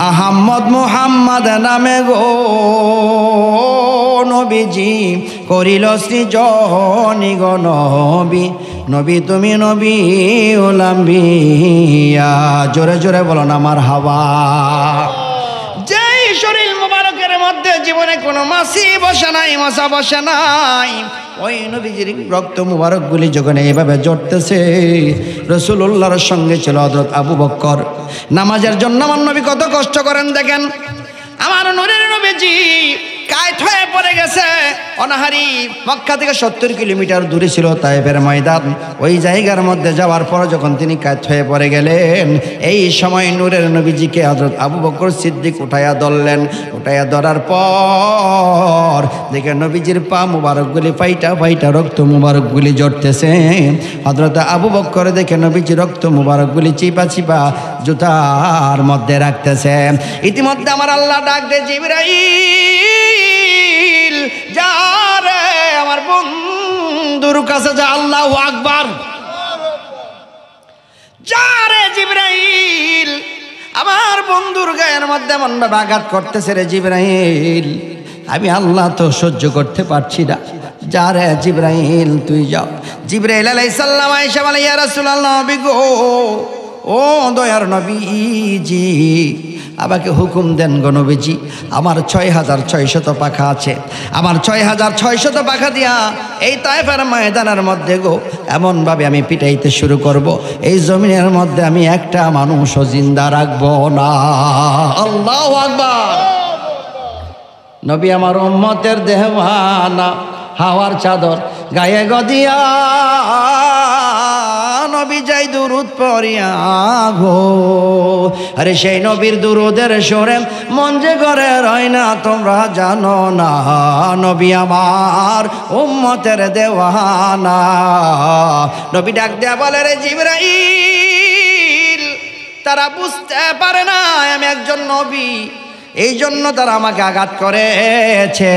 আহম্মদ মুহাম্মদ নামে গো নবীজি করিল সৃজনী গো নবী, নবী তুমি নবী উলাম্বিয়া। জোরে জোরে বলো না মারহাবা। যেই শরীর মুবারকের মধ্যে জীবনে কোনো মাছি বসে নাই, মশা বসে নাই, ওই নবীজির রক্ত মুবারকগুলি যখন এইভাবে জড়তেছে, রাসূলুল্লাহর সঙ্গে ছিল হযরত আবু বকর। নামাজের জন্য আমার নবী কত কষ্ট করেন দেখেন। আমার নূরের নবীজি কায়েত হয়ে পড়ে গেছে, অনাহারি, মক্কা থেকে 70 কিলোমিটার দূরে ছিল তায়েফের ময়দান। ওই জায়গার মধ্যে যাওয়ার পর যখন তিনি কায়েত হয়ে পড়ে গেলেন, এই সময় নূরের নবীজিকে হযরত আবু বকর সিদ্দিক উঠাইয়া ধরলেন। উঠাইয়া ধরার পর দেখে নবীজির পা মুবারকগুলি ফাইটা ফাইটা রক্ত মুবারকগুলি জড়তেছে। হযরত আবু বকর দেখে নবীজি রক্ত মুবারকগুলি চিপা চিপা জুতার মধ্যে রাখতেছে। ইতিমধ্যে আমার আল্লাহ ডাক দে, জিবরাইল যা রে আমার বন্ধুর কাছে যা, আল্লাহু আকবার, যা রে জিবরাইল, আমার বন্ধুর গায়ের মধ্যে এমন ভাবে আঘাত করতেছে রে জিবরাইল, আমি আল্লাহ তো সহ্য করতে পারছি না, যা রে জিবরাইল তুই যাও। জিবরাইল আলাইহিস সালাম আয়েশা বলে, ইয়া রাসূলুল্লাহ, নবী গো, ও দয়ার নবীজি, আমাকে হুকুম দেন গো নবীজি, আমার 6600 পাখা আছে, আমার 6600 পাখা দিয়া এই তায়েফের ময়দানের মধ্যে গো এমনভাবে আমি পিটাইতে শুরু করব, এই জমিনের মধ্যে আমি একটা মানুষও জিন্দা রাখবো না। আল্লাহু আকবার। নবী আমার উম্মতের দেওয়ানা, হাওয়ার চাদর গায়ে গদিয়া নবী যাই দুরুদ পড়িয়া গো। আরে সেই নবীর দুরুদের সুরে মন যে ঘরে রয় না, তোমরা জানো না, নবী আমার উম্মতের দেওয়ানা। নবী ডাক দেয়া বলে, রে জিবরাইল, তারা বুঝতে পারে না আমি একজন নবী, এই জন্য তারা আমাকে আঘাত করেছে।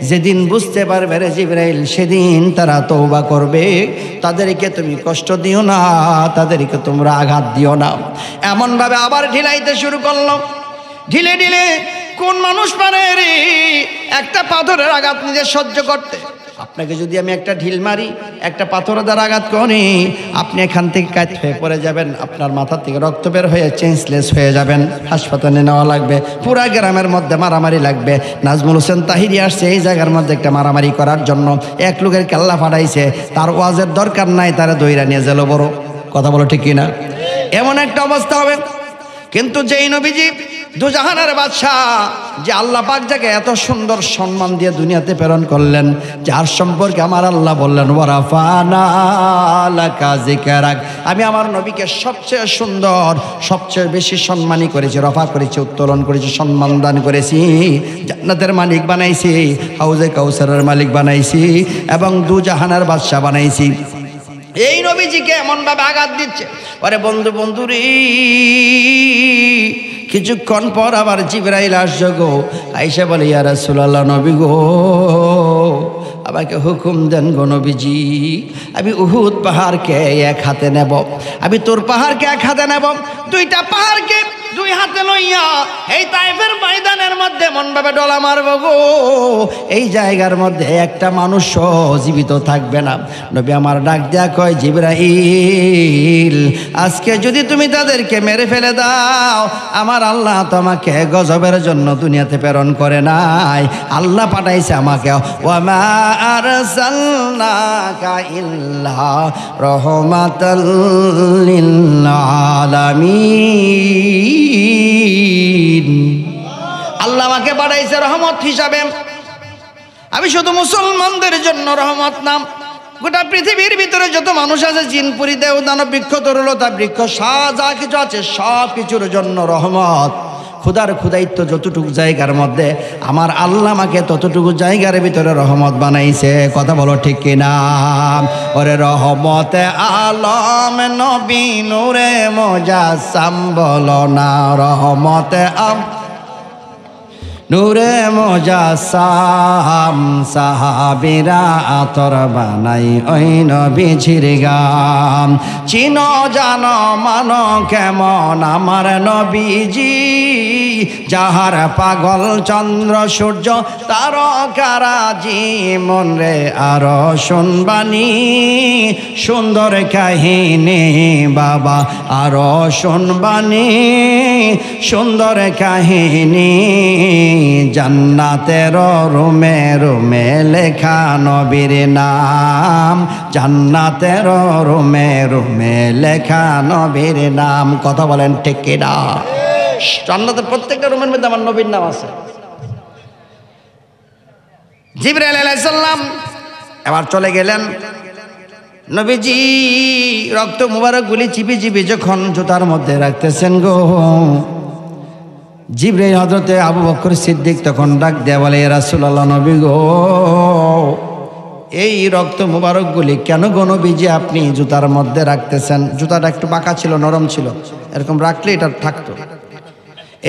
যেদিন বুঝতে পারবে রে জিবরাইল, সেদিন তারা তওবা করবে। তাদেরকে তুমি কষ্ট দিও না, তাদেরকে তোমরা আঘাত দিও না। এমনভাবে আবার ঢিলাইতে শুরু করলো। ঢিলে ঢিলে কোন মানুষ পারে রে একটা পাথরের আঘাত নিজে সহ্য করতে? আপনাকে যদি আমি একটা ঢিল মারি, একটা পাথর দ্বারা আঘাত করি, আপনি এখান থেকে কাত হয়ে পড়ে যাবেন, আপনার মাথা থেকে রক্ত বের হয়ে চেঞ্জলেস হয়ে যাবেন, হাসপাতালে নেওয়া লাগবে, পুরা গ্রামের মধ্যে মারামারি লাগবে। নাজমুল হোসেন তাহিরি আসছে এই জায়গার মধ্যে একটা মারামারি করার জন্য, এক লোকের কেল্লা ফাটাইছে, তার ওয়াজের দরকার নাই, তারা দইরা নিয়ে গেল বড়। কথা বলো ঠিক কিনা? এমন একটা অবস্থা হবে। কিন্তু যেই নবীজি দুজাহানের বাদশাহ, যে আল্লাহ পাক যাকে এত সুন্দর সম্মান দিয়ে দুনিয়াতে প্রেরণ করলেন, যার সম্পর্কে আমার আল্লাহ বললেন ওয়ারাফানা লাকা যিকরাক, আমি আমার নবীকে সবচেয়ে সুন্দর, সবচেয়ে বেশি সম্মানী করেছি, রফা করেছি, উত্তোলন করেছি, সম্মান দান করেছি, জান্নাতের মালিক বানাইছি, হাউজে কাউসারের মালিক বানাইছি, এবং দুজাহানের বাদশাহ বানাইছি। এই নবীজিকে এমনভাবে আঘাত দিচ্ছে। আরে বন্ধু রে, কিছুক্ষণ পর আবার জিবরাইল আসছে গো, আয়েশা বলে ইয়া রাসূলুল্লাহ, নবী গো আমাকে হুকুম দেন গো নবীজি, আমি উহুদ পাহাড়কে এক হাতে নেব, আমি তোর পাহাড়কে এক হাতে নেব, দুইটা পাহাড়কে দুই হাতে লইয়া এই তায়েফের ময়দানের মধ্যে এমনভাবে ডলা মারব গো, এই জায়গার মধ্যে একটা মানুষও জীবিত থাকবে না। নবী আমার ডাক দেয়া কয়, জিবরাইল আজকে যদি তুমি তাদেরকে মেরে ফেলে দাও, আমার আল্লাহ তোমাকে গজবের জন্য দুনিয়াতে প্রেরণ করে নাই, আল্লাহ পাঠাইছে আমাকে, ওয়ামা আরসালনাকা ইল্লা রাহমাতাল লিল আলামিন। আল্লাহ আমাকে পাঠাইছে রহমত হিসাবে। আমি শুধু মুসলমানদের জন্য রহমত নাম, গোটা পৃথিবীর ভিতরে যত মানুষ আছে, জিনপুরি, দেও, দানব, বৃক্ষ, তরুলতা বৃক্ষ, যা কিছু আছে সব কিছুর জন্য রহমত। খুদার খুদাইত্ব যতটুকু জায়গার মধ্যে, আমার আল্লাহ আমাকে ততটুকু জায়গার ভিতরে রহমত বানাইছে। কথা বলো ঠিক কিনা? ওরে রহমতে আলম নবী নূরে মুজাসসাম, বলো না রহমতে নূরে মুজাসসাম, সাহাবীরা আতর বানাই ওই নবীজির গাম। চিনো জানো মানো কেমন আমার নবীজি, যাহার পাগল চন্দ্র সূর্য তারকারাজি, মন রে আরো শুনবানি সুন্দর কাহিনী বাবা, আরো শুনবানি সুন্দর কাহিনী, জান্নাতের রুমে রুমে লেখা নবীর নাম, জান্নাতের রুমে রুমে লেখা নবীর নাম। কথা বলেন ঠিক কিনা? জান্নাতের প্রত্যেকটা রুমের মধ্যে আমার নবীর নাম আছে। জিবরাইল আলাইহিস সালাম এবার চলে গেলেন। নবীজি রক্ত মুবারক গুলি চিপি চিপি যখন জুতার মধ্যে রাখতেছেন গো, জিবরাইল হযরতে আবু বকর সিদ্দিক তখন ডাক দেয়া বলে, ইয়া রাসূলুল্লাহ, নবী গো এই রক্ত মুবারকগুলি কেন গো নবীজি আপনি জুতার মধ্যে রাখতেছেন? জুতাটা একটু বাঁকা ছিল, নরম ছিল, এরকম রাখলে এটা থাকতো।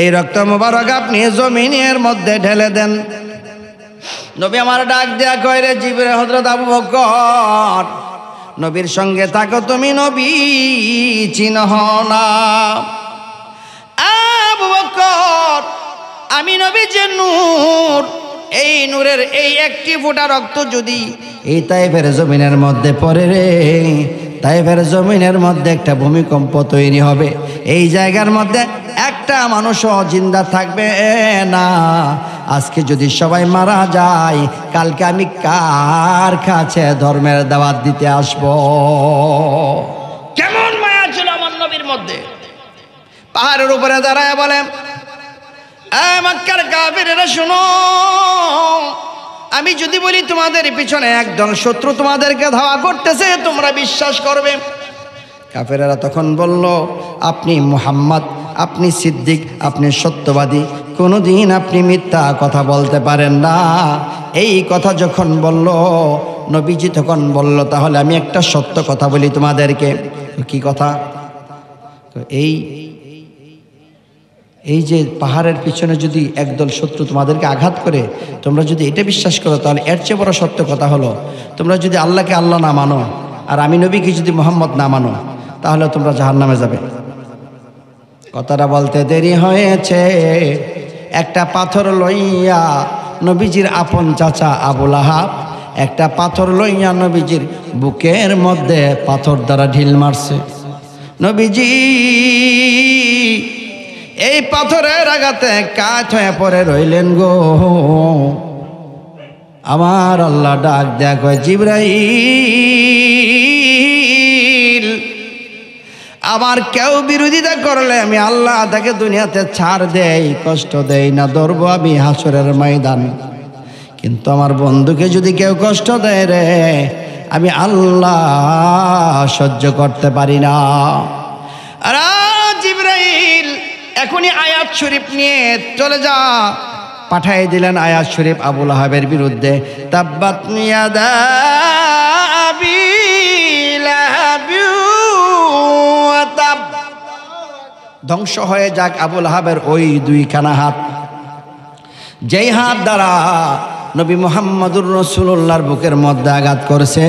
এই রক্ত মুবারক আপনি জমিনের মধ্যে ঢেলে দেন। নবী আমার ডাক দেয়া কয়, রে জিবরাইল, হযরত আবু বকর নবীর সঙ্গে থাকো তুমি, নবী চিনহ না। আবু বকর, আমি নবীজির নূর, এই নূরের এই একটি ফোঁটা রক্ত যদি এই তায়েফের জমিনের মধ্যে পড়ে রে, তায়েফের জমিনের মধ্যে একটা ভূমিকম্প তৈরি হবে, এই জায়গার মধ্যে একটা মানুষও জিন্দা থাকবে না। আজকে যদি সবাই মারা যায়, কালকে আমি কার কাছে ধর্মের দাওয়াত দিতে আসব? কেমন মায়া ছিল আমার নবীর মধ্যে। পাহাড়ের উপরে দাঁড়ায় বলে, মক্কার কাফিরেরা শোনো, আমি যদি বলি তোমাদের পিছনে একদল শত্রু তোমাদেরকে ধাওয়া করতেছে, তোমরা বিশ্বাস করবে? কাফেরেরা তখন বলল, আপনি মুহাম্মদ, আপনি সিদ্দিক, আপনি সত্যবাদী, কোনোদিন আপনি মিথ্যা কথা বলতে পারেন না। এই কথা যখন বলল, নবীজি তখন বলল, তাহলে আমি একটা সত্য কথা বলি তোমাদেরকে। কি কথা? এই যে পাহাড়ের পিছনে যদি একদল শত্রু তোমাদেরকে আঘাত করে, তোমরা যদি এটা বিশ্বাস করো, তাহলে এর চেয়ে বড় সত্য কথা হলো, তোমরা যদি আল্লাহকে আল্লাহ না মানো আর আমি নবীকে যদি মুহাম্মদ না মানো, তাহলে তোমরা জাহান্নামে যাবে। কথাটা বলতে দেরি হয়েছে, একটা পাথর লইয়া নবীজির আপন চাচা আবু লাহাব একটা পাথর লইয়া নবীজির বুকের মধ্যে পাথর দ্বারা ঢিল মারছে। নবীজি এই পাথরের আঘাতে কাঠ হয়ে পড়ে রইলেন গো। আমার আল্লাহ ডাক দেয়া কয়, জিবরাইল, আমার কেউ বিরোধিতা করলে আমি আল্লাহ তাকে দুনিয়াতে ছাড় দেই, কষ্ট দেই না, ধরবো আমি হাসরের ময়দান। কিন্তু আমার বন্ধুকে যদি কেউ কষ্ট দেয় রে, আমি আল্লাহ সহ্য করতে পারি না। আর জিবরাইল এখনই আয়াত শরীফ নিয়ে চলে যা, পাঠিয়ে দিলেন আয়াত শরীফ আবু লাহাবের বিরুদ্ধে। তাব্বাত ইয়াদা আবি লাহাবি ওয়া তাব, ধ্বংস হয়ে যাক আবু লাহাবের ওই দুইখানা হাত, যেই হাত দ্বারা নবী মুহাম্মদুর রাসূলুল্লাহর বুকের মধ্যে আঘাত করেছে।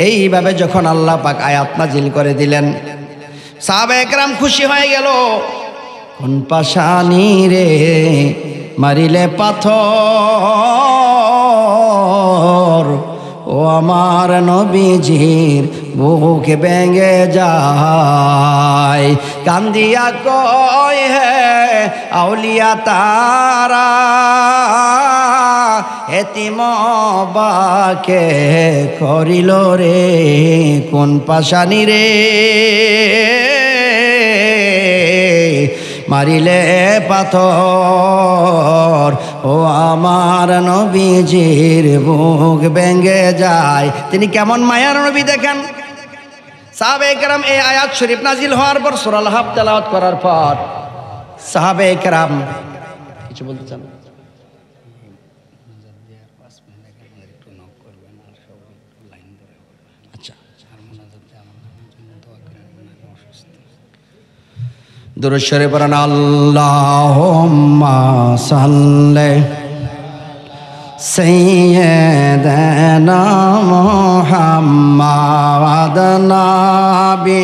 এইভাবে যখন আল্লাহ পাক আয়াত নাজিল করে দিলেন, সাহাবায়ে কেরাম খুশি হয়ে গেল। কোন পাশানি রে মারিলে পাথর, ও আমার নবীজির বুক ভেঙে যায়। কান্দিয়া কয় হে আউলিয়া তারা, এতিম বাকে করিল রে কোন পাশানি রে, মারিলে পাথর, ও আমার নবীজির বুক ভেঙে যায়। তিনি কেমন মায়ার নবী দেখেন। সাহাবায়ে কেরাম এই আয়াত শরীফ নাজিল হওয়ার পর সূরা আল-হাব তেলাওয়াত করার পর সাহাবায়ে কেরাম কিছু বলতে চান? দুরূদ শরীফ পড়েন, আল্লাহুম্মা সাল্লি সাইয়্যিদানা মুহাম্মাদ নাবি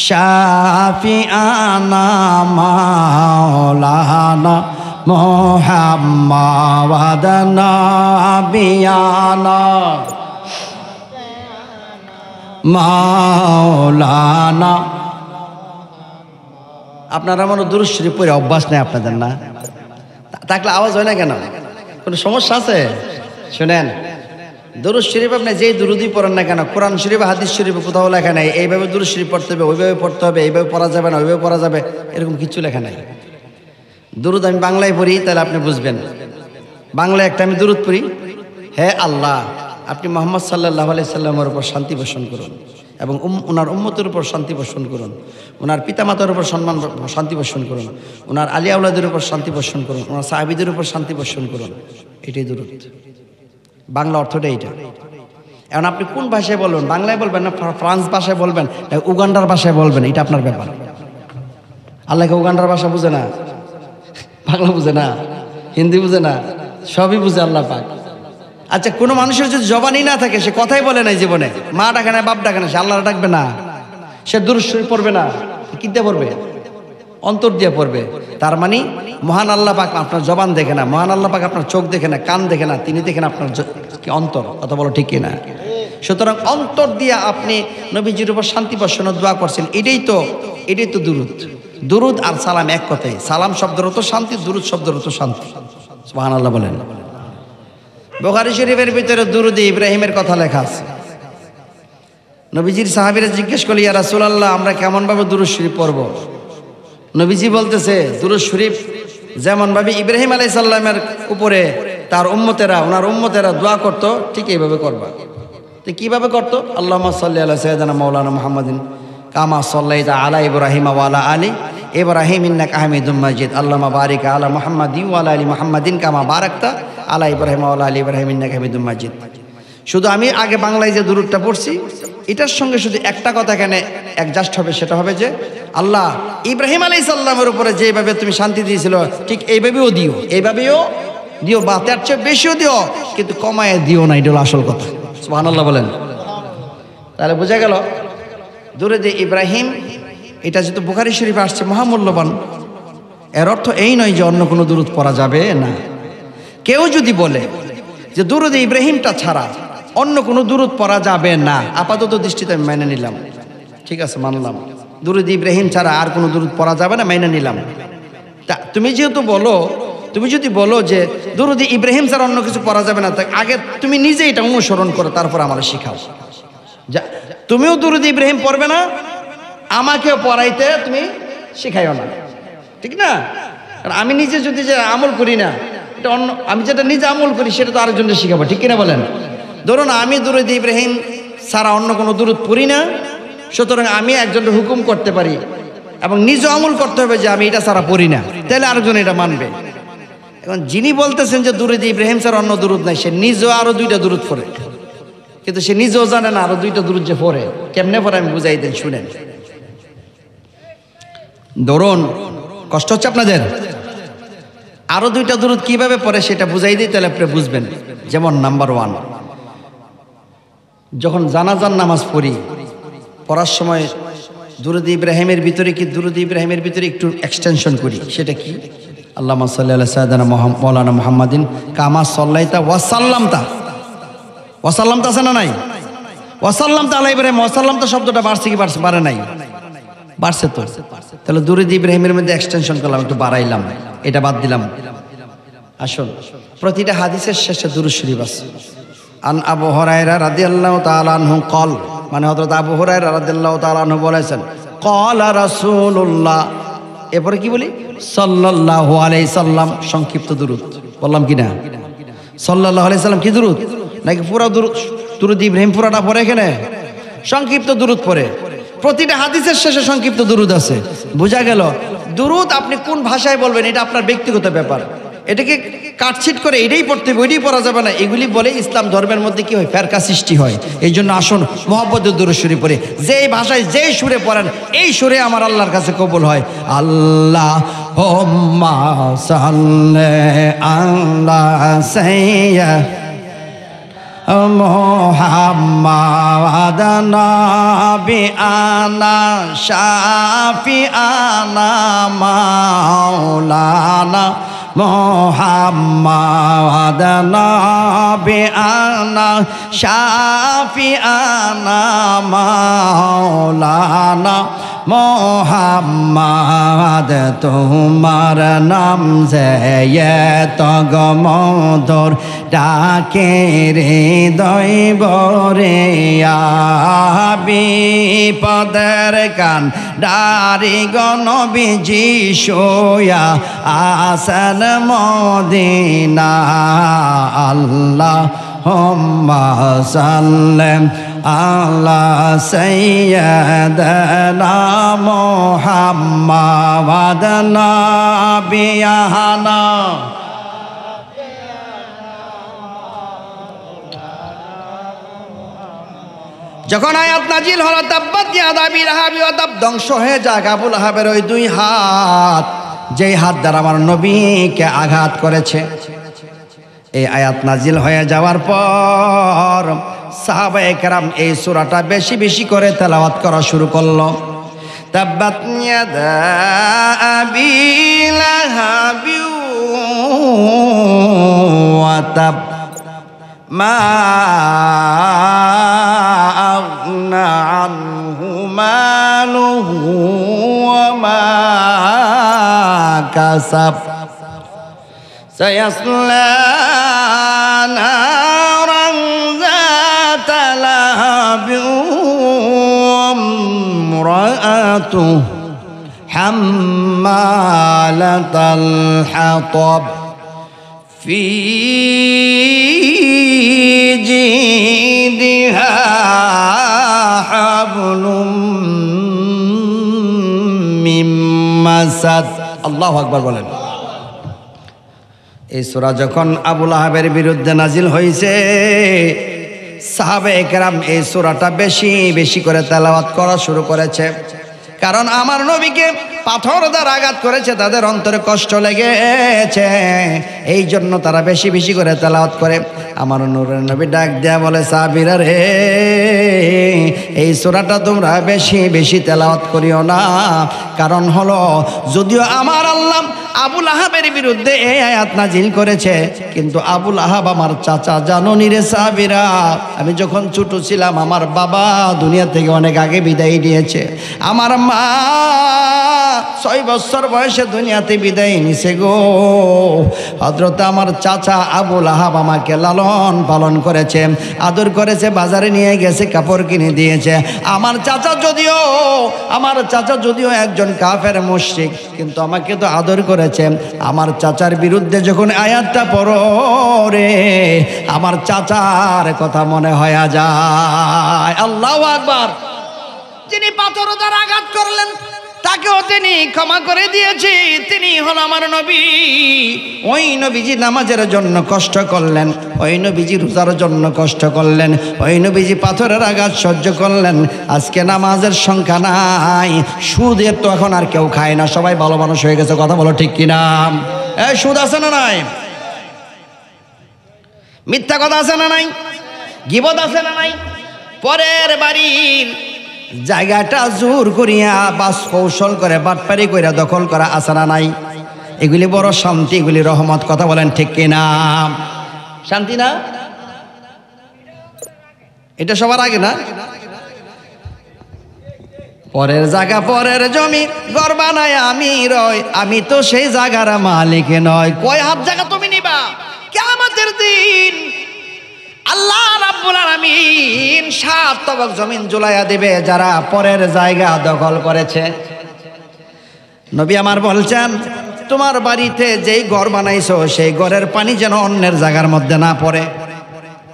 শাফিআনা মাওলানা মুহাম্মাদ নাবিয়ানা মাওলানা। আপনারা মনে দুরূদ শরীফ পড়ে অভ্যাস নেই আপনাদের, না থাকলে আওয়াজ হয় না কেন? কোনো সমস্যা আছে? শুনেন, দুরূদ শরীফ আপনি যেই দুরুদই পড়েন না কেন, কোরআন শরীফ হাদিস শরীফে কোথাও লেখা নাই এইভাবে দুরূদ শরীফ পড়তে হবে, ওইভাবে পড়তে হবে, এইভাবে পড়া যাবে না, ওইভাবে পড়া যাবে, এরকম কিছু লেখা নাই। দুরুদ আমি বাংলায় পড়ি, তাহলে আপনি বুঝবেন। বাংলায় একটা আমি দুরুদ পড়ি, হে আল্লাহ, আপনি মুহাম্মদ সাল্লাল্লাহু আলাইহি সাল্লামের উপর শান্তি বর্ষণ করুন এবং ওনার উম্মতের উপর শান্তি বর্ষণ করুন, ওনার পিতামাতার উপর শান্তি বর্ষণ করুন, ওনার আলী আউলাদের উপর শান্তি বর্ষণ করুন, ওনার সাহাবীদের উপর শান্তি বর্ষণ করুন। এটাই দুরূদ, বাংলা অর্থটা এইটা। এখন আপনি কোন ভাষায় বলবেন? বাংলায় বলবেন না ফ্রান্স ভাষায় বলবেন না উগান্ডার ভাষায় বলবেন, এটা আপনার ব্যাপার। আল্লাহকে উগান্ডার ভাষা বুঝে না, বাংলা বুঝে না, হিন্দি বুঝে না, সবই বুঝে আল্লাহ পাক। আচ্ছা, কোনো মানুষের যদি জবানই না থাকে, সে কথাই বলে নাই জীবনে, মা ডাকে না, বাপ ডাকে না, সে আল্লাহ ডাকবে না, সে দুরূদ শরীফ পড়বে না, কি দিয়ে পড়বে? অন্তর দিয়ে পড়বে। তার মানে মহান আল্লাহ পাক আপনার জবান দেখে না, মহান আল্লাহ পাক আপনার চোখ দেখে না, কান দেখে না, তিনি দেখেন আপনার কি অন্তর। কথা বলো ঠিক কিনা? সুতরাং অন্তর দিয়ে আপনি নবীজির উপর শান্তি বর্ষণের দোয়া করছেন, এটাই তো দুরূদ। দুরূদ আর সালাম এক কথাই। সালাম শব্দের অর্থ শান্তি, দুরূদ শব্দের অর্থ শান্তি। সুবহানাল্লাহ বলেন। বুখারী শরীফের ভিতরে দুরুদ ইব্রাহিমের কথা লেখা আছে। নবীজির সাহাবীরা জিজ্ঞেস করল, ইয়া রাসূলুল্লাহ, আমরা কেমন ভাবে দুরূদ শরীফ পড়ব? নবীজি বলতেছে, দুরূদ শরীফ যেমন ভাবে ইব্রাহিম আলাইহিস সালামের উপরে তার ওনার উম্মতেরা দোয়া করত, ঠিক এইভাবে করবা। তো কিভাবে করত? আল্লাহুম্মা সাল্লি আলা সাইয়্যিদিনা মাওলানা মুহাম্মাদিন কামা সাল্লাইতা আলা ইব্রাহিম ওয়া আলা আলি ইব্রাহিম ইন্নাকা হামিদুম মাজিদ। আল্লাহুম্মা বারিক আলা মুহাম্মাদিন ওয়া আলা আলি মুহাম্মাদিন কামা বারাকতা আলা ইব্রাহিম ওয়া আলা আলি ইব্রাহিম ইন্নাকা হামিদুম মাজিদ। শুধু আমি আগে বাংলায় যে দুরূদটা পড়ছি, এটার সঙ্গে শুধু একটা কথা এখানে অ্যাডজাস্ট হবে, সেটা হবে যে আল্লাহ ইব্রাহিম আলাইহিস সালামের উপরে যেভাবে তুমি শান্তি দিয়েছিল, ঠিক এইভাবেও দিও, এইভাবেও দিও, বা তার চেয়ে বেশিও দিও, কিন্তু কমায় দিও না। এটা হলো আসল কথা। সুবহানাল্লাহ বলেন। তাহলে বোঝা গেল দুরুদে ইব্রাহিম এটা যেহেতু বুখারী শরীফে আসছে, মহামূল্যবান। এর অর্থ এই নয় যে অন্য কোনো দুরূদ পড়া যাবে না। কেউ যদি বলে যে দুরুদ ইব্রাহিমটা ছাড়া অন্য কোনো দুরুদ পড়া যাবে না। আপাতত দৃষ্টিতে আমি মেনে নিলাম, ঠিক আছে, মানলাম দুরুদ ইব্রাহিম ছাড়া আর কোনো দুরুদ পড়া যাবে না, মেনে নিলাম। তা তুমি যেহেতু বলো, তুমি যদি বলো যে দুরুদ ইব্রাহিম ছাড়া অন্য কিছু পড়া যাবে না, তাই আগে তুমি নিজে এটা অনুসরণ করো, তারপর আমার শেখাও। যা, তুমিও দুরুদ ইব্রাহিম পড়বে না, আমাকেও পড়াইতে তুমি শেখাইও না, ঠিক না? কারণ আমি নিজে যদি যে আমল করি না, এটা অন্য, আমি যেটা নিজে আমল করি সেটা তো আরেকজনকে শেখাবো, ঠিক কিনা বলেন? ধরুন আমি দুরুদ ইব্রাহিম ছাড়া অন্য কোনো দুরুদ পড়ি না, সুতরাং আমি একজনকে হুকুম করতে পারি এবং নিজে আমল করতে হবে যে আমি এটা ছাড়া পড়ি না, তাহলে আরেকজন এটা মানবে। এখন যিনি বলতেছেন যে দুরুদ ইব্রাহিম ছাড়া অন্য দুরুদ নাই, সে নিজেও আরো 2টা দুরুদ পড়ে, কিন্তু সে নিজেও জানে না আরো 2টা দুরুদ যে পড়ে। কেমনে পড়ে আমি বুঝাই দেন, শুনেন। ধরুন কষ্ট হচ্ছে আপনাদের, আরো 2টা দুরুদ কিভাবে পড়ে সেটা বুঝাই দিই, তাহলে আপনি বুঝবেন। যেমন নাম্বার 1, যখন জানাজার নামাজ পড়ি, পড়ার সময় দুরুদ ইব্রাহিমের ভিতরে কি দুরুদ ইব্রাহিমের ভিতরে একটু এক্সটেনশন করি, সেটা কি? আল্লাহুম্মা সাল্লি আলা সাইয়্যিদিনা মাওলানা মুহাম্মাদিন কামা সাল্লাইতা ওয়াসাল্লামতা, ওয়াসাল্লামতা আছে না নাই? ওয়াসাল্লামতা আলা ইব্রাহিম, ওয়াসাল্লামতা শব্দটা বাড়ছে কি বাড়ে নাই? বাড়ছে তো। তাহলে দুরুদ ইব্রাহিমের মধ্যে এক্সটেনশন করলাম, একটু বাড়াইলাম, এটা বাদ দিলাম। আসুন, প্রতিটা হাদিসের শেষে দুরূদ শরীফ আছে। আন আবু হুরায়রা রাদিয়াল্লাহু তাআলা আনহু ক্বাল, মানে হযরত আবু হুরায়রা রাদিয়াল্লাহু তাআলা আনহু বলেছেন, ক্বালা রাসূলুল্লাহ, এরপরে কি বলি? সাল্লাল্লাহু আলাইহি সাল্লাম, সংক্ষিপ্ত দুরূদ বললাম কি না? সাল্লাল্লাহু আলাইহি সাল্লাম কি দুরূদ নাকি পুরো দুরূদ ইব্রাহিম পুরাটা পড়ে? এখানে সংক্ষিপ্ত দুরূদ পড়ে। প্রতিটা হাদিসের শেষে সংক্ষিপ্ত দুরূদ আছে। বোঝা গেল দুরূদ আপনি কোন ভাষায় বলবেন এটা আপনার ব্যক্তিগত ব্যাপার। এটাকে কাটছিট করে এটাই পড়তে হবে, ওইটাই পড়া যাবে না, এগুলি বলে ইসলাম ধর্মের মধ্যে কি হয়? ফেরকা সৃষ্টি হয়। এই জন্য আসুন মুহাব্বতের দুরূদ শরীফ পড়ে, যেই ভাষায় যেই সুরে পড়েন এই সুরে আমার আল্লাহর কাছে কবুল হয়। আল্লাহুম্মা সাল্লি আলা সাইয়্যিদিনা মুহাম্মাদ নাবিয়ানা শাফিআনা মাওলানা মুহাম্মাদ নাবিয়ানা শাফিআনা মাওলানা মুহাম্মাদ, তোমার নাম যে তগমধুর ডাকে হৃদয় ভরে, বিপদের কান ডারি গনবিজি শোয়া আসন মদিনা। আল্লাহুম্মা সাল্লি আলা সাইয়্যিদিনা মুহাম্মাদ নাবিয়ানা। যখন আয়াত নাজিল হলো তাব্বাত ইয়াদা আবি লাহাবি ওয়া তাব, ধ্বংস হয়ে যাক আবু লাহাবের ওই 2 হাত, যেই হাত দ্বারা আমার নবীকে আঘাত করেছে। এই আয়াত নাজিল হয়ে যাওয়ার পর সাহাবায়ে কেরাম এই সূরাটা বেশি বেশি করে তেলাওয়াত করা শুরু করলো। তাব্বাত ইয়াদা আবি লাহাবি ওয়া তাব মা আগনা আনহু মালুহু ওয়া মা কাসাব সায়াসলা নারান যাতা লাহাবি ওয়া ইমরাআতুহু হাম্মালাতাল হাতাব ফি জিদিহা হাবলুম মিন মাসাদ। আল্লাহু আকবার বলেন। এই সূরা যখন আবু লাহাবের বিরুদ্ধে নাজিল হয়েছে, সাহাবায়ে কেরাম এই সূরাটা বেশি বেশি করে তেলাওয়াত করা শুরু করেছে। কারণ আমার নবীকে পাথর দ্বারা আঘাত করেছে, তাদের অন্তরে কষ্ট লেগেছে, এই জন্য তারা বেশি বেশি করে তেলাওয়াত করে। আমার নূরের নবী ডাক দেয়া বলে, সাহাবীরা রে, এই সূরাটা তোমরা বেশি বেশি তেলাওয়াত করিও না। কারণ হলো, যদিও আমার আল্লাহ আবুল আহাবের বিরুদ্ধে এই আয়াত নাজিল করেছে। কিন্তু আবুল আহাব আমার চাচা, জাননি রে সাহাবীরা, আমি যখন ছোট ছিলাম আমার বাবা দুনিয়া থেকে অনেক আগে বিদায় নিয়েছে। আমার মা 6 বছর বয়সে দুনিয়াতে বিদায় নিছে গো। হযরত আমার চাচা আবুল আহাব আমাকে লালন পালন করেছে, আদর করেছে, বাজারে নিয়ে গেছে, কাপড় কিনে দিয়েছে। আমার চাচা যদিও একজন কাফের মুশরিক, কিন্তু আমাকে তো আদর করেছে। আমার চাচার বিরুদ্ধে যখন আয়াতটা পড়ো রে, আমার চাচার কথা মনে হয়ে যায়। আল্লাহু আকবার। যিনি পাথর দ্বারা আঘাত করলেন তাকেও তিনি ক্ষমা করে দিয়েছি, তিনি হল আমার নবী। ওই নবীজি নামাজের জন্য কষ্ট করলেন, ওই নবীজি রোজার জন্য কষ্ট করলেন, ওই নবীজি পাথরের আঘাত সহ্য করলেন। আজকে নামাজের সংখ্যা নাই, সুদের তো এখন আর কেউ খায় না, সবাই ভালো মানুষ হয়ে গেছে। কথা বলো ঠিক কিনা? এই সুদ আছে না নাই? মিথ্যা কথা আছে না নাই? গীবত আছে না নাই? পরের বাড়ির জায়গাটা জোর করিয়া বাস কৌশল করে বাটপারি কইরা দখল করা আছে না নাই? এগুলি বড় শান্তি, এগুলি রহমত। কথা বলেন ঠিক কিনা? শান্তি না? এটা সবার আগে না? পরের জায়গা পরের জমি ঘর বানায় আমি রয়, আমি তো সেই জায়গার মালিক নয়। কয় হাত জায়গা তুমি নিবা? কিয়ামতের দিন আল্লাহ রাব্বুল আলামিন 7 তবক জমিন জুলাইয়া দিবে যারা পরের জায়গা দখল করেছে। নবী আমার বলছেন, তোমার বাড়িতে যেই ঘর বানাইছো সেই ঘরের পানি যেন অন্যের জায়গার মধ্যে না পড়ে।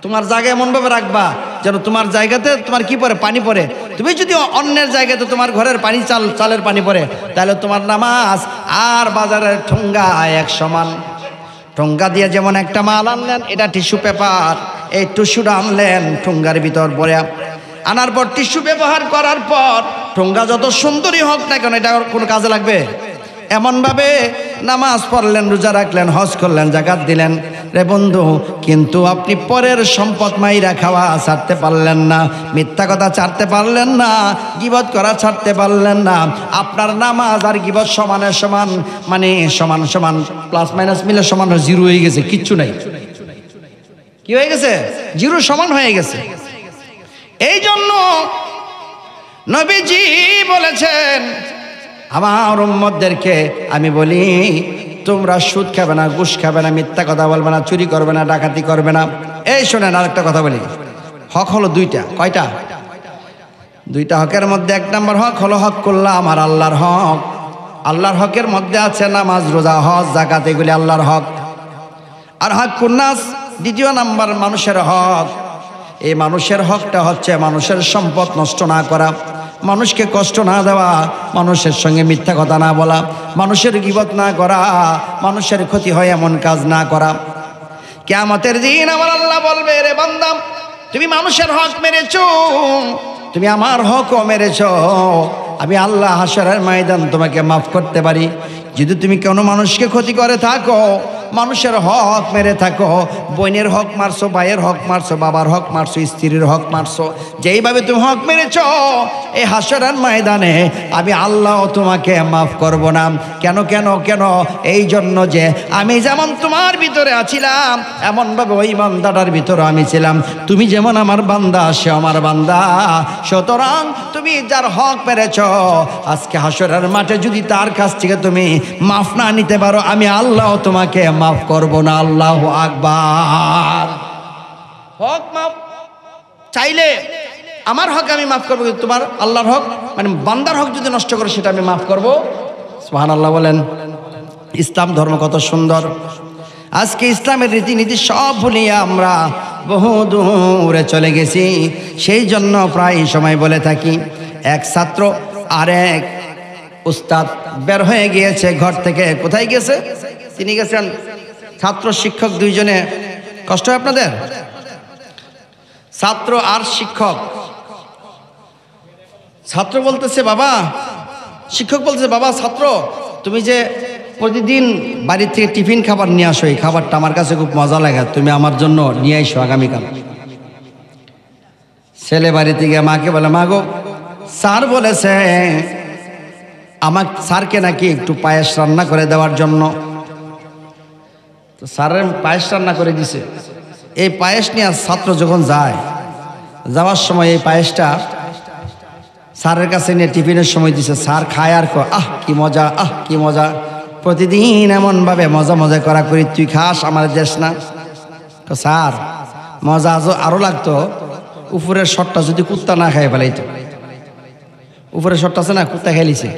তোমার জায়গা এমন ভাবে রাখবা যেন তোমার জায়গাতে তোমার কি পড়ে? পানি পড়ে। তুমি যদি অন্যের জায়গাতে তোমার ঘরের পানি চালের পানি পড়ে, তাহলে তোমার নামাজ আর বাজারের ঠোঙ্গা এক সমান। ঠোঙ্গা দিয়ে যেমন একটা মাল আনলেন, এটা টিস্যু পেপার, এই টিস্যুটা আনলেন ঠোঙ্গার ভিতর ভরে, আনার পর টিস্যু ব্যবহার করার পর ঠোঙ্গা যত সুন্দরই হোক না কেন, এটা কোনো কাজে লাগবে? এমনভাবে নামাজ পড়লেন, রোজা রাখলেন, হজ করলেন, যাকাত দিলেন রে বন্ধু, কিন্তু আপনি পরের সম্পদ মাইরা খাওয়া ছাড়তে পারলেন না, মিথ্যা কথা ছাড়তে পারলেন না, গীবত করা ছাড়তে পারলেন না। আপনার নামাজ আর গীবত সমানের সমান, মানে সমান সমান, প্লাস মাইনাস মিলে সমান, 0 হয়ে গেছে, কিচ্ছু নাই। কি হয়ে গেছে? 0 সমান হয়ে গেছে। এই জন্য নবীজি বলেছেন, আমার উম্মতদেরকে আমি বলি, তোমরা সুদ খাবে না, ঘুষ খাবে না, মিথ্যা কথা বলবে না, চুরি করবে না, ডাকাতি করবে না। এই শোনেন, আরেকটা কথা বলি, হক হলো 2টা। কয়টা? 2টা হকের মধ্যে 1 নম্বর হক হলো হক করলাম আমার আল্লাহর হক। আল্লাহর হকের মধ্যে আছে নামাজ, রোজা, হজ, যাকাত, এগুলি আল্লাহর হক। আর হক কুন্নাস 2 নম্বর মানুষের হক। এই মানুষের হকটা হচ্ছে মানুষের সম্পদ নষ্ট না করা, মানুষকে কষ্ট না দেওয়া, মানুষের সঙ্গে মিথ্যা কথা না বলা, মানুষের গীবত না করা, মানুষের ক্ষতি হয় এমন কাজ না করা। কিয়ামতের দিন আমার আল্লাহ বলবে, রে বান্দা, তুমি মানুষের হক মেরেছো, তুমি আমার হকও মেরেছো। আমি আল্লাহ হাসরের ময়দান তোমাকে মাফ করতে পারি যদি তুমি কোনো মানুষকে ক্ষতি করে থাকো, মানুষের হক মেরে থাকো, বোনের হক মারছো, ভাইয়ের হক মারছো, বাবার হক মারছো, স্ত্রীর হক মারছো, যেইভাবে তুমি হক মেরেছো, এই হাসরের ময়দানে আমি আল্লাহ তোমাকে মাফ করব না। কেন কেন কেন? এই জন্য যে আমি যেমন তোমার ভিতরে আছিলাম, এমনভাবে ওই বান্দাটার ভিতরে আমি ছিলাম। তুমি যেমন আমার বান্দা, সে আমার বান্দা। সুতরাং তুমি যার হক মেরেছো, আজকে হাসরের মাঠে যদি তার কাছ থেকে তুমি মাফ না নিতে পারো, আমি আল্লাহ তোমাকে মাফ করব না। আল্লাহু আকবার। হক মাফ চাইলে আমার হক আমি মাফ করবো, কিন্তু তোমার আল্লাহর হক, মানে বান্দার হক যদি নষ্ট করো, সেটা আমি মাফ করব। সুবহানাল্লাহ বলেন। ইসলাম ধর্ম কত সুন্দর। আজকে ইসলামের রীতিনীতি সব ভুলিয়ে আমরা বহু দূরে চলে গেছি। সেই জন্য প্রায় সময় বলে থাকি, এক ছাত্র আর এক উস্তাদ বের হয়ে গিয়েছে ঘর থেকে। কোথায় গেছে? তিনি গেছেন, ছাত্র শিক্ষক 2 জনে। কষ্ট হয় আপনাদের? ছাত্র আর শিক্ষক। ছাত্র বলতেছে, বাবা, শিক্ষক বলতেছে, বাবা ছাত্র, তুমি যে প্রতিদিন বাড়ি থেকে টিফিন খাবার নিয়ে আসো, এই খাবারটা আমার কাছে খুব মজা লাগে, তুমি আমার জন্য নিয়ে আসো আগামীকাল। ছেলে বাড়ি থেকে মাকে বলে, মা গো, স্যার বলেছে আমার স্যারকে নাকি একটু পায়েস রান্না করে দেওয়ার জন্য। তো স্যারের পায়েস রান্না করে দিছে। এই পায়েস নিয়ে ছাত্র যখন যায়, যাওয়ার সময় এই পায়েসটা স্যারের কাছে নিয়ে টিফিনের সময় দিছে। স্যার খায় আর আহ কি মজা, আহ কি মজা, প্রতিদিন এমনভাবে মজা মজা করা করি, তুই খাস আমার দেশ না? স্যার মজা আরও লাগতো উপরের শটটা যদি কুত্তা না খায় ফেলাইতো। উপরের শটটা আছে না, কুত্তা খেলিছে।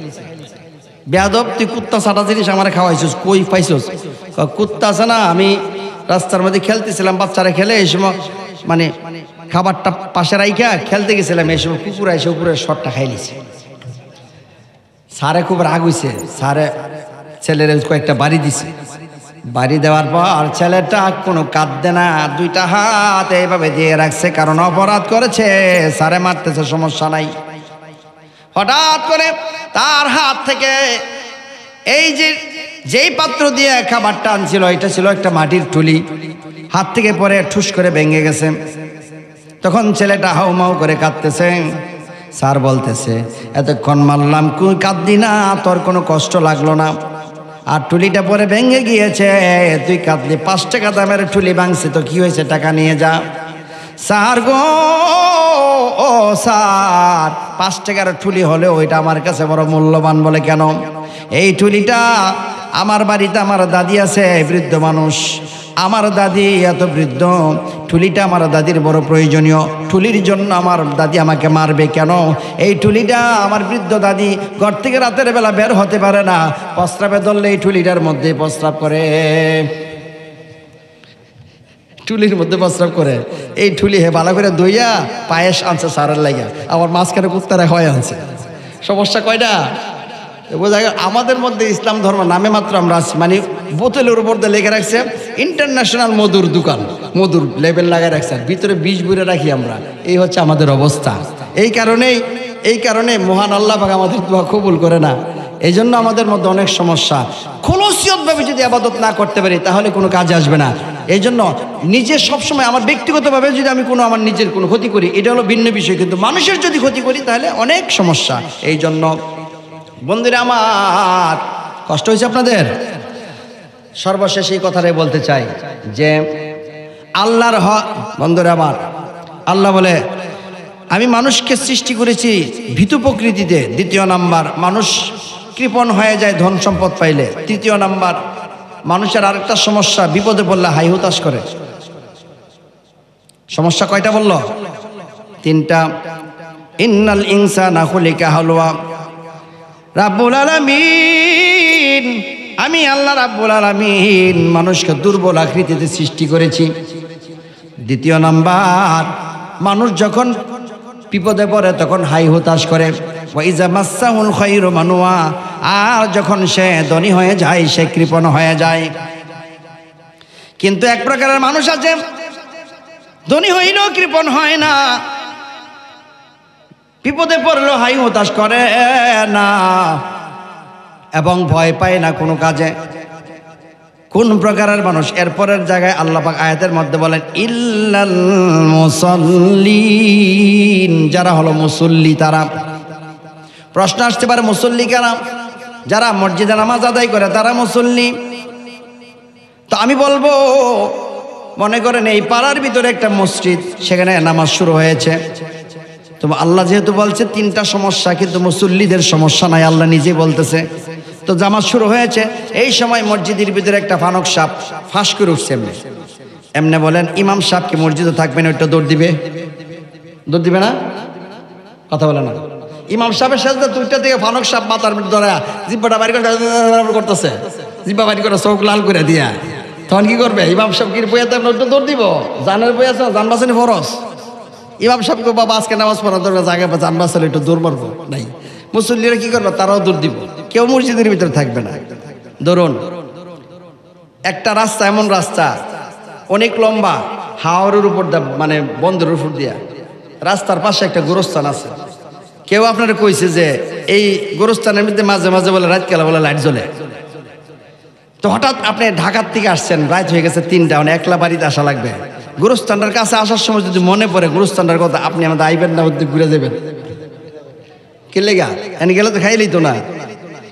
বেয়াদব, তুই কুত্তা ছাটা জিনিস আমার খাওয়াইছিস, কই পাইছিস? কুত্তা আছে না, আমি রাস্তার মধ্যে খেলতেছিলাম, বাচ্চারা খেলে, এই সময় মানে খাবারটা পাশে রাইখা খেলতে গেছিলাম, এই সময় কুকুর এসে উপরের শটটা খাইলিছে। স্যারে খুব রাগ হইছে। স্যারে ছেলের কয়েকটা বাড়ি দিছে। বাড়ি দেওয়ার পর আর ছেলেটা কোনো কাঁদে না, দুইটা হাত এইভাবে দিয়ে রাখছে, কারণ অপরাধ করেছে। স্যারে মারতেছে, সমস্যা নাই। হঠাৎ করে তার হাত থেকে এই যেই পাত্র দিয়ে খাবারটা আনছিল, এটা ছিল একটা মাটির টুলি, হাত থেকে পরে ঠুস করে ভেঙে গেছে। তখন ছেলেটা হাউমাউ করে কাঁদতেছে। স্যার বলতেছে, এতক্ষণ মারলাম, কাঁদলি না, তোর কোনো কষ্ট লাগলো না, আর টুলিটা পরে ভেঙে গিয়েছে, তুই কাঁদলি। 5 টাকা দামের টুলি ভাঙছে, তো কি হয়েছে, টাকা নিয়ে যা। স্যার গো, ও স্যার, 5 টাকার টুলি হলে ওইটা আমার কাছে বড় মূল্যবান। বলে কেন? এই টুলিটা আমার বাড়িতে আমার দাদি আছে, বৃদ্ধ মানুষ, আমার দাদি এত বৃদ্ধ, টুলিটা আমার দাদির বড় প্রয়োজনীয়। টুলির জন্য আমার দাদি আমাকে মারবে কেন? এই টুলিটা আমার বৃদ্ধ দাদি ঘর থেকে রাতের বেলা বের হতে পারে না, প্রস্রাবে ধরলে এই টুলিটার মধ্যে প্রস্রাব করে, টুলির মধ্যে প্রস্রাব করে। এই টুলি হে ভালো করে দইয়া পায়েস আনছে স্যারের লাগিয়া, আবার মাঝখানে কুত্তারা হয় আনছে। সমস্যা কয়টা? বোঝা গেল আমাদের মধ্যে ইসলাম ধর্ম নামে মাত্র আমরা আছি, মানে বোতলের উপর দিয়ে লেগে রাখছে ইন্টারন্যাশনাল মধুর দোকান, মধুর লেবেল লাগাই রাখছে, ভিতরে বিষ ভরে রাখি আমরা। এই হচ্ছে আমাদের অবস্থা। এই কারণে মহান আল্লাহ পাক আমাদের দোয়া কবুল করে না। এই জন্য আমাদের মধ্যে অনেক সমস্যা। খুলুসিয়তভাবে যদি আবাদত না করতে পারি তাহলে কোনো কাজে আসবে না। এই জন্য নিজে সবসময় আমার ব্যক্তিগতভাবে যদি আমি আমার নিজের কোনো ক্ষতি করি, এটা হলো ভিন্ন বিষয়, কিন্তু মানুষের যদি ক্ষতি করি তাহলে অনেক সমস্যা। এই জন্য বন্ধুরা আমার, কষ্ট হয়েছে আপনাদের? সর্বশেষ এই কথাটাই বলতে চাই যে আল্লাহর বন্ধুরা আমার, আল্লাহ বলে আমি মানুষকে সৃষ্টি করেছি ভীতু প্রকৃতিতে। 2 নাম্বার, মানুষ কৃপণ হয়ে যায় ধন সম্পদ পাইলে। 3 নাম্বার, মানুষের আরেকটা সমস্যা, বিপদে পড়লে হাই হুতাশ করে। সমস্যা কয়টা বলল? 3টা। ইন্নাল ইনসানা খুলিকা হালুয়া। রাব্বুল আলামিন, আমি আল্লাহ রাব্বুল আলামিন মানুষকে দুর্বল আকৃতিতে সৃষ্টি করেছি। 2 নাম্বার, মানুষ যখন বিপদে পড়ে তখন হাই হুতাশ করে। ওয়াইজা মাসাহুল খায়রু মানুয়া, আর যখন সে ধনী হয়ে যায় সে কৃপণ হয়ে যায়। কিন্তু এক প্রকারের মানুষ আছে, ধনী হইলেও কৃপণ হয় না, বিপদে পড়লেও হাই হুতাশ করে না, এবং ভয় পায় না কোনো কাজে। কোন প্রকারের মানুষ? এরপরের জায়গায় আল্লাহ পাক আয়াতের মধ্যে বলেন ইল্লাল মুসাল্লিন, যারা হলো মুসল্লি তারা। প্রশ্ন আসতে পারে মুসল্লি কারা? যারা মসজিদে নামাজ আদায় করে তারা মুসল্লি। তো আমি বলবো, মনে করেন এই পাড়ার ভিতরে একটা মসজিদ, সেখানে নামাজ শুরু হয়েছে। তো আল্লাহ যেহেতু বলছে 3টা সমস্যা, কিন্তু মুসল্লিদের সমস্যা নাই, আল্লাহ নিজে বলতেছে। তো জামাত শুরু হয়েছে, এই সময় মসজিদের ভিতরে একটা ফানক সাপ ফাঁস করে উঠছে। এমনি বলেন ইমাম সাহেব কি মসজিদে থাকবেন? ওইটা দৌড় দিবে? দৌড় দিবে না? কথা বলে না। ইমাম সাহেবের সাথে 2টা থেকে ফানক সাপ মাথার ধরে জিব্বাটা বাড়ি করতেছে, জিব্বা বাড়ি করে চোখ লাল করে দিয়া, তখন কি করবে? ইমাম সাহেব কি বইয়া ওইটা দৌড় দিব? জানের বই আছে, জান বাঁচানি ফরজ। ইমাম সাহেবকে বাবা আজকে নামাজ পড়া দরকার, জায়গা বা জান বাঁচালে একটু দৌড় মারবো নাই। মুসল্লিরা কি করবে? তারাও দৌড় দিব, কেউ মসজিদের ভিতরে থাকবে না। ধরুন একটা রাস্তা, এমন রাস্তা অনেক লম্বা, হাওরের উপর মানে বন্দরের উপর দিয়া, রাস্তার পাশে একটা গোরস্থান আছে। কেউ আপনারা কইছে যে এই গোরস্থানের মধ্যে মাঝে মাঝে বলে রাতকালা বলে লাইট জ্বলে। তো হঠাৎ আপনি ঢাকার থেকে আসছেন, রাত হয়ে গেছে 3টা, মানে একলা বাড়িতে আসা লাগবে। গোরস্থানটার কাছে আসার সময় যদি মনে পড়ে গোরস্থানটার কথা, আপনি আমাদের আইবেন না, ওদিকে ঘুরে যাবেন। কে লেগা? এনে গেলে তো খাইলেই তো না।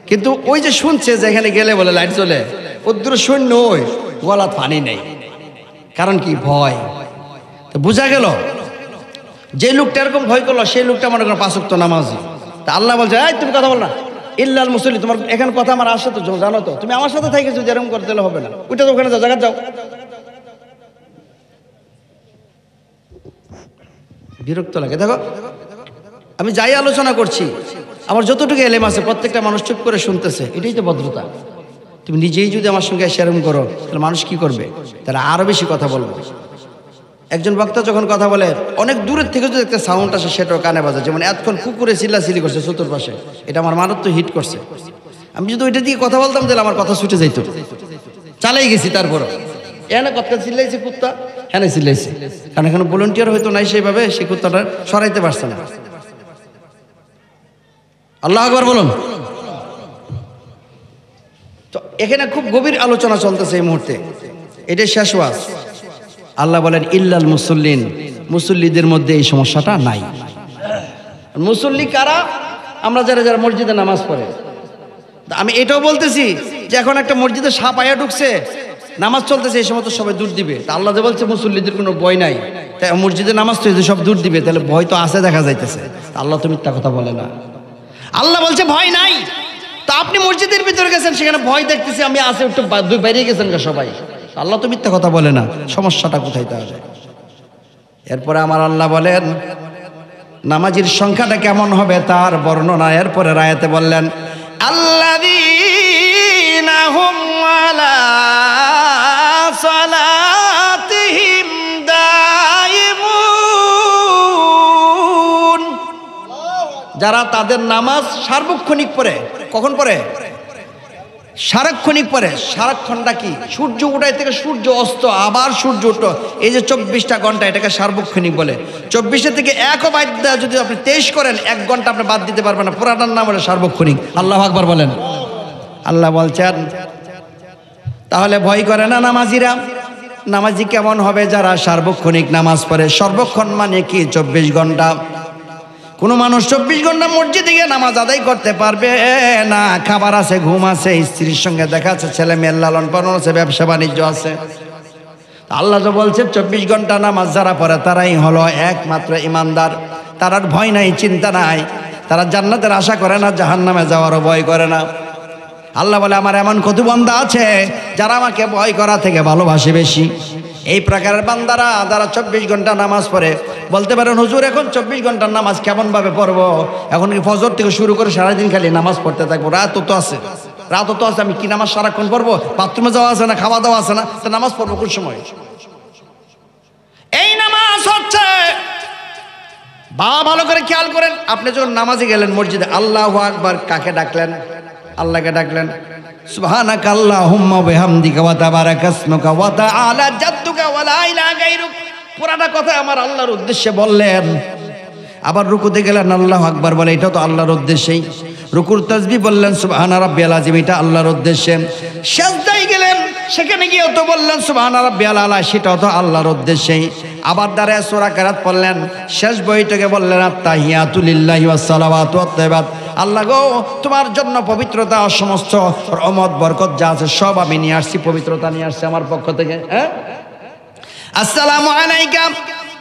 কিন্তু ওই যে শুনছে যে এখানে গেলে বলে লাইট জ্বলে, ওদের সৈন্য ওই গলা পানি নেই। কারণ কি? ভয়। তো বোঝা গেল যে লোকটা এরকম ভয় করলো সেই লোকটা মনে করেন 5 ওয়াক্ত নামাজি। তা আল্লাহ বলছে, এই তুমি কথা বল না, ইল্লাল মুসল্লি, তোমার এখানে কথা আমার আসে তো, জানো তো, তুমি আমার সাথে থেকে যদি এরকম করতে হবে না, ওইটা তো ওখানে যাও, জায়গা যাও। বিরক্ত লাগে। দেখো আমি যাই আলোচনা করছি, আমার যতটুকু এলেম আছে প্রত্যেকটা মানুষ চুপ করে শুনতেছে, এটাই তো ভদ্রতা। তুমি নিজেই যদি আমার সঙ্গে সেরকম করো তাহলে মানুষ কি করবে? তারা আরো বেশি কথা বলবে। একজন বক্তা যখন কথা বলে অনেক দূরের থেকে যদি একটা সাউন্ড আসে সেটাও কানে বাজে। যেমন এতক্ষণ কুকুরে চিল্লাচিল্লি করছে চতুর্পাশে, এটা আমার মারাত্মক হিট করছে। আমি যদি ওইটা দিয়ে কথা বলতাম তাহলে আমার কথা ছুটে যাইতো, চালাই গেছি। তারপরও এখানে কথা চিল্লাইছে কুত্তা, হ্যাঁ চিল্লাইছে, কারণ এখানে ভলেন্টিয়ার হয়তো নাই সেইভাবে, সেই কুত্তাটা সরাইতে পারছে না। আল্লাহু আকবার বলুন। তো এখানে খুব গভীর আলোচনা চলতেছে এই মুহূর্তে, এটাই শেষ ওয়াজ। আল্লাহ বলেন ইল্লাল মুসল্লিন, মুসল্লিদের মধ্যে এই সমস্যাটা নাই। মুসল্লি কারা? আমরা যারা যারা মসজিদে নামাজ পড়ে। আমি এটাও বলতেছি যে এখন একটা মসজিদে সাপ আয়া ঢুকছে, নামাজ চলতেছে, এই সময় তো সবাই দূর দিবে। তা আল্লাহ যে বলছে মুসল্লিদের কোনো ভয় নাই, তাই মসজিদে নামাজ তো সব দূর দিবে, তাহলে ভয় তো আছে দেখা যাইতেছে। আল্লাহ তো মিথ্যা কথা বলে না, আল্লাহ বলছে ভয় নাই। তা আপনি মসজিদের ভিতরে গেছেন, সেখানে ভয় দেখতেছি আমি আছে, একটু বাইরে গেছেন সবাই, আল্লাহ তো মিথ্যা কথা বলে না। সমস্যাটা কোথায় তাহলে? এরপরে আমার আল্লাহ বলেন নামাজির সংখ্যাটা কেমন হবে তার বর্ণনা এরপরে আয়াতে বললেন, আল্লাযীনা হুম আলা সালাতিহিম দায়িমুন, যারা তাদের নামাজ সার্বক্ষণিক পড়ে। কখন পড়ে? সারাক্ষণিক পরে। সারাক্ষণটা কি? সূর্য উঠায় থেকে সূর্য অস্ত, আবার সূর্য উঠো, এই যে 24টা ঘন্টা, এটাকে সার্বক্ষণিক বলে। 24 থেকে একও বাদ দেওয়া যদি আপনি 23 করেন, 1 ঘন্টা আপনি বাদ দিতে পারবেন না, পুরাটার নাম হলো সার্বক্ষণিক। আল্লাহু আকবার বলেন। আল্লাহ বলছেন তাহলে ভয় করে না নামাজিরা? নামাজি কেমন হবে? যারা সার্বক্ষণিক নামাজ পড়ে। সর্বক্ষণ মানে কি? 24 ঘন্টা। কোনো মানুষ 24 ঘন্টা মসজিদে গিয়ে নামাজ আদায় করতে পারবে না। খাবার আছে, ঘুম আছে, স্ত্রীর সঙ্গে দেখা আছে, ছেলে মেয়ের লালন পালন আছে, ব্যবসা বাণিজ্য আছে। আল্লাহ তো বলছে 24 ঘন্টা নামাজ যারা পড়ে তারাই হলো একমাত্র ইমানদার। তার আর ভয় নাই, চিন্তা নাই, তারা জান্নাতের আশা করে না, জাহান্নামে যাওয়ারও ভয় করে না। আল্লাহ বলে আমার এমন কত বান্দা আছে যারা আমাকে ভয় করা থেকে ভালোবাসে বেশি। এই প্রকারের বান্দারা যারা 24 ঘন্টা নামাজ পড়ে। বলতে পারেন হুজুর এখন 24 ঘন্টার নামাজ কেমন ভাবে পড়বো? এখন কি ফজর থেকে শুরু করে সারাদিন খালি নামাজ পড়তে থাকবো? রাতও তো আছে, রাতও তো আছে, আমি কি নামাজ সারাক্ষণ পড়বো? বাথরুমে যাওয়া আছে না, খাওয়া দাওয়া আছে না, তো নামাজ পড়বো কোন সময়? এই নামাজ হচ্ছে ভালো করে খেয়াল করেন। আপনি যখন নামাজে গেলেন মসজিদে, আল্লাহু আকবার কাকে ডাকলেন? আল্লাহকে ডাকলেন। সুবহানাকা আল্লাহুম্মা ওয়া বিহামদিকা ওয়া তাবারাকা ইসমুকা ওয়া তাআলা জাদ্দুকা ওয়া লা ইলাহা গায়রুক, পুরাটা কথা আমার আল্লাহর উদ্দেশ্যে বললেন। আবার রুকুতে গেলেন আল্লাহু আকবার বলে, এটা তো আল্লাহর উদ্দেশ্যেই। রুকুর তাসবিহ বললেন সুবহানা রাব্বিয়াল আযীম, এটা আল্লাহর উদ্দেশ্যে। সিজদায় গেলেন, সেখানে গিয়েও তো বললেন সুবহানা রাব্বিয়াল আলা, সেটাও তো আল্লাহর উদ্দেশ্যেই। আবার দাঁড়ায় সূরা কিরাত পড়লেন, শেষ বইটাকে বললেন আত-তাহিয়াতু লিল্লাহি ওয়াস সালাওয়াতু ওয়াত তাইয়্যিবাত, আল্লাহ গো তোমার জন্য পবিত্রতা, সমস্ত রহমত বরকত যা আছে সব আমি নিয়ে আসছি, পবিত্রতা নিয়ে আসছি আমার পক্ষ থেকে। হ্যাঁ, আসসালামু আলাইকা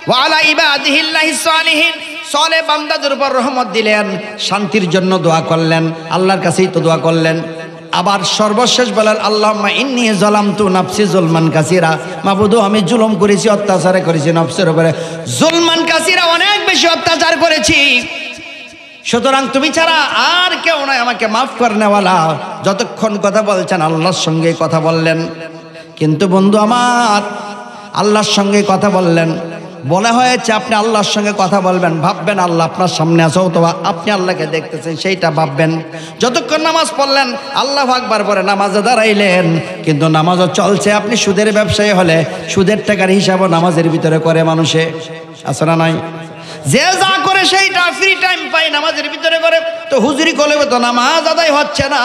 ওয়া আলা ইবাদিহিল্লাহিস সালিহিন, সালেহ বান্দাদের উপর রহমত দিলেন, শান্তির জন্য দোয়া করলেন, আল্লাহর কাছেই তো দোয়া করলেন। আবার সর্বশেষ বলেন আল্লাহুম্মা ইন্নী যালামতু নাফসি যুলমান কাসীরা, মাবুদ আমি জুলুম করেছি, অত্যাচার করেছি নফসের উপরে, যুলমান কাসীরা অনেক বেশি অত্যাচার করেছি, সুতরাং তুমি ছাড়া আর কেউ নাই আমাকে মাফ করনেওয়ালা। যতক্ষণ কথা বলছেন আল্লাহর সঙ্গে কথা বললেন। কিন্তু বন্ধু আমার, আল্লাহর সঙ্গে কথা বললেন, বলা হয়েছে আপনি আল্লাহর সঙ্গে কথা বলবেন, ভাববেন আল্লাহ আপনার সামনে আছে, অথবা আপনি আল্লাহকে দেখতেছেন, সেইটা ভাববেন। যতক্ষণ নামাজ পড়লেন, আল্লাহু আকবার পরে নামাজে দাঁড়াইলেন, কিন্তু নামাজও চলছে। আপনি সুদের ব্যবসায়ী হলে সুদের টাকার হিসাবও নামাজের ভিতরে করে মানুষে, আছে না নাই? যে যা করে সেইটা ফ্রি টাইম পাই নামাজের ভিতরে করে। তো হুজুরি করলে তো নামাজ আদায় হচ্ছে না।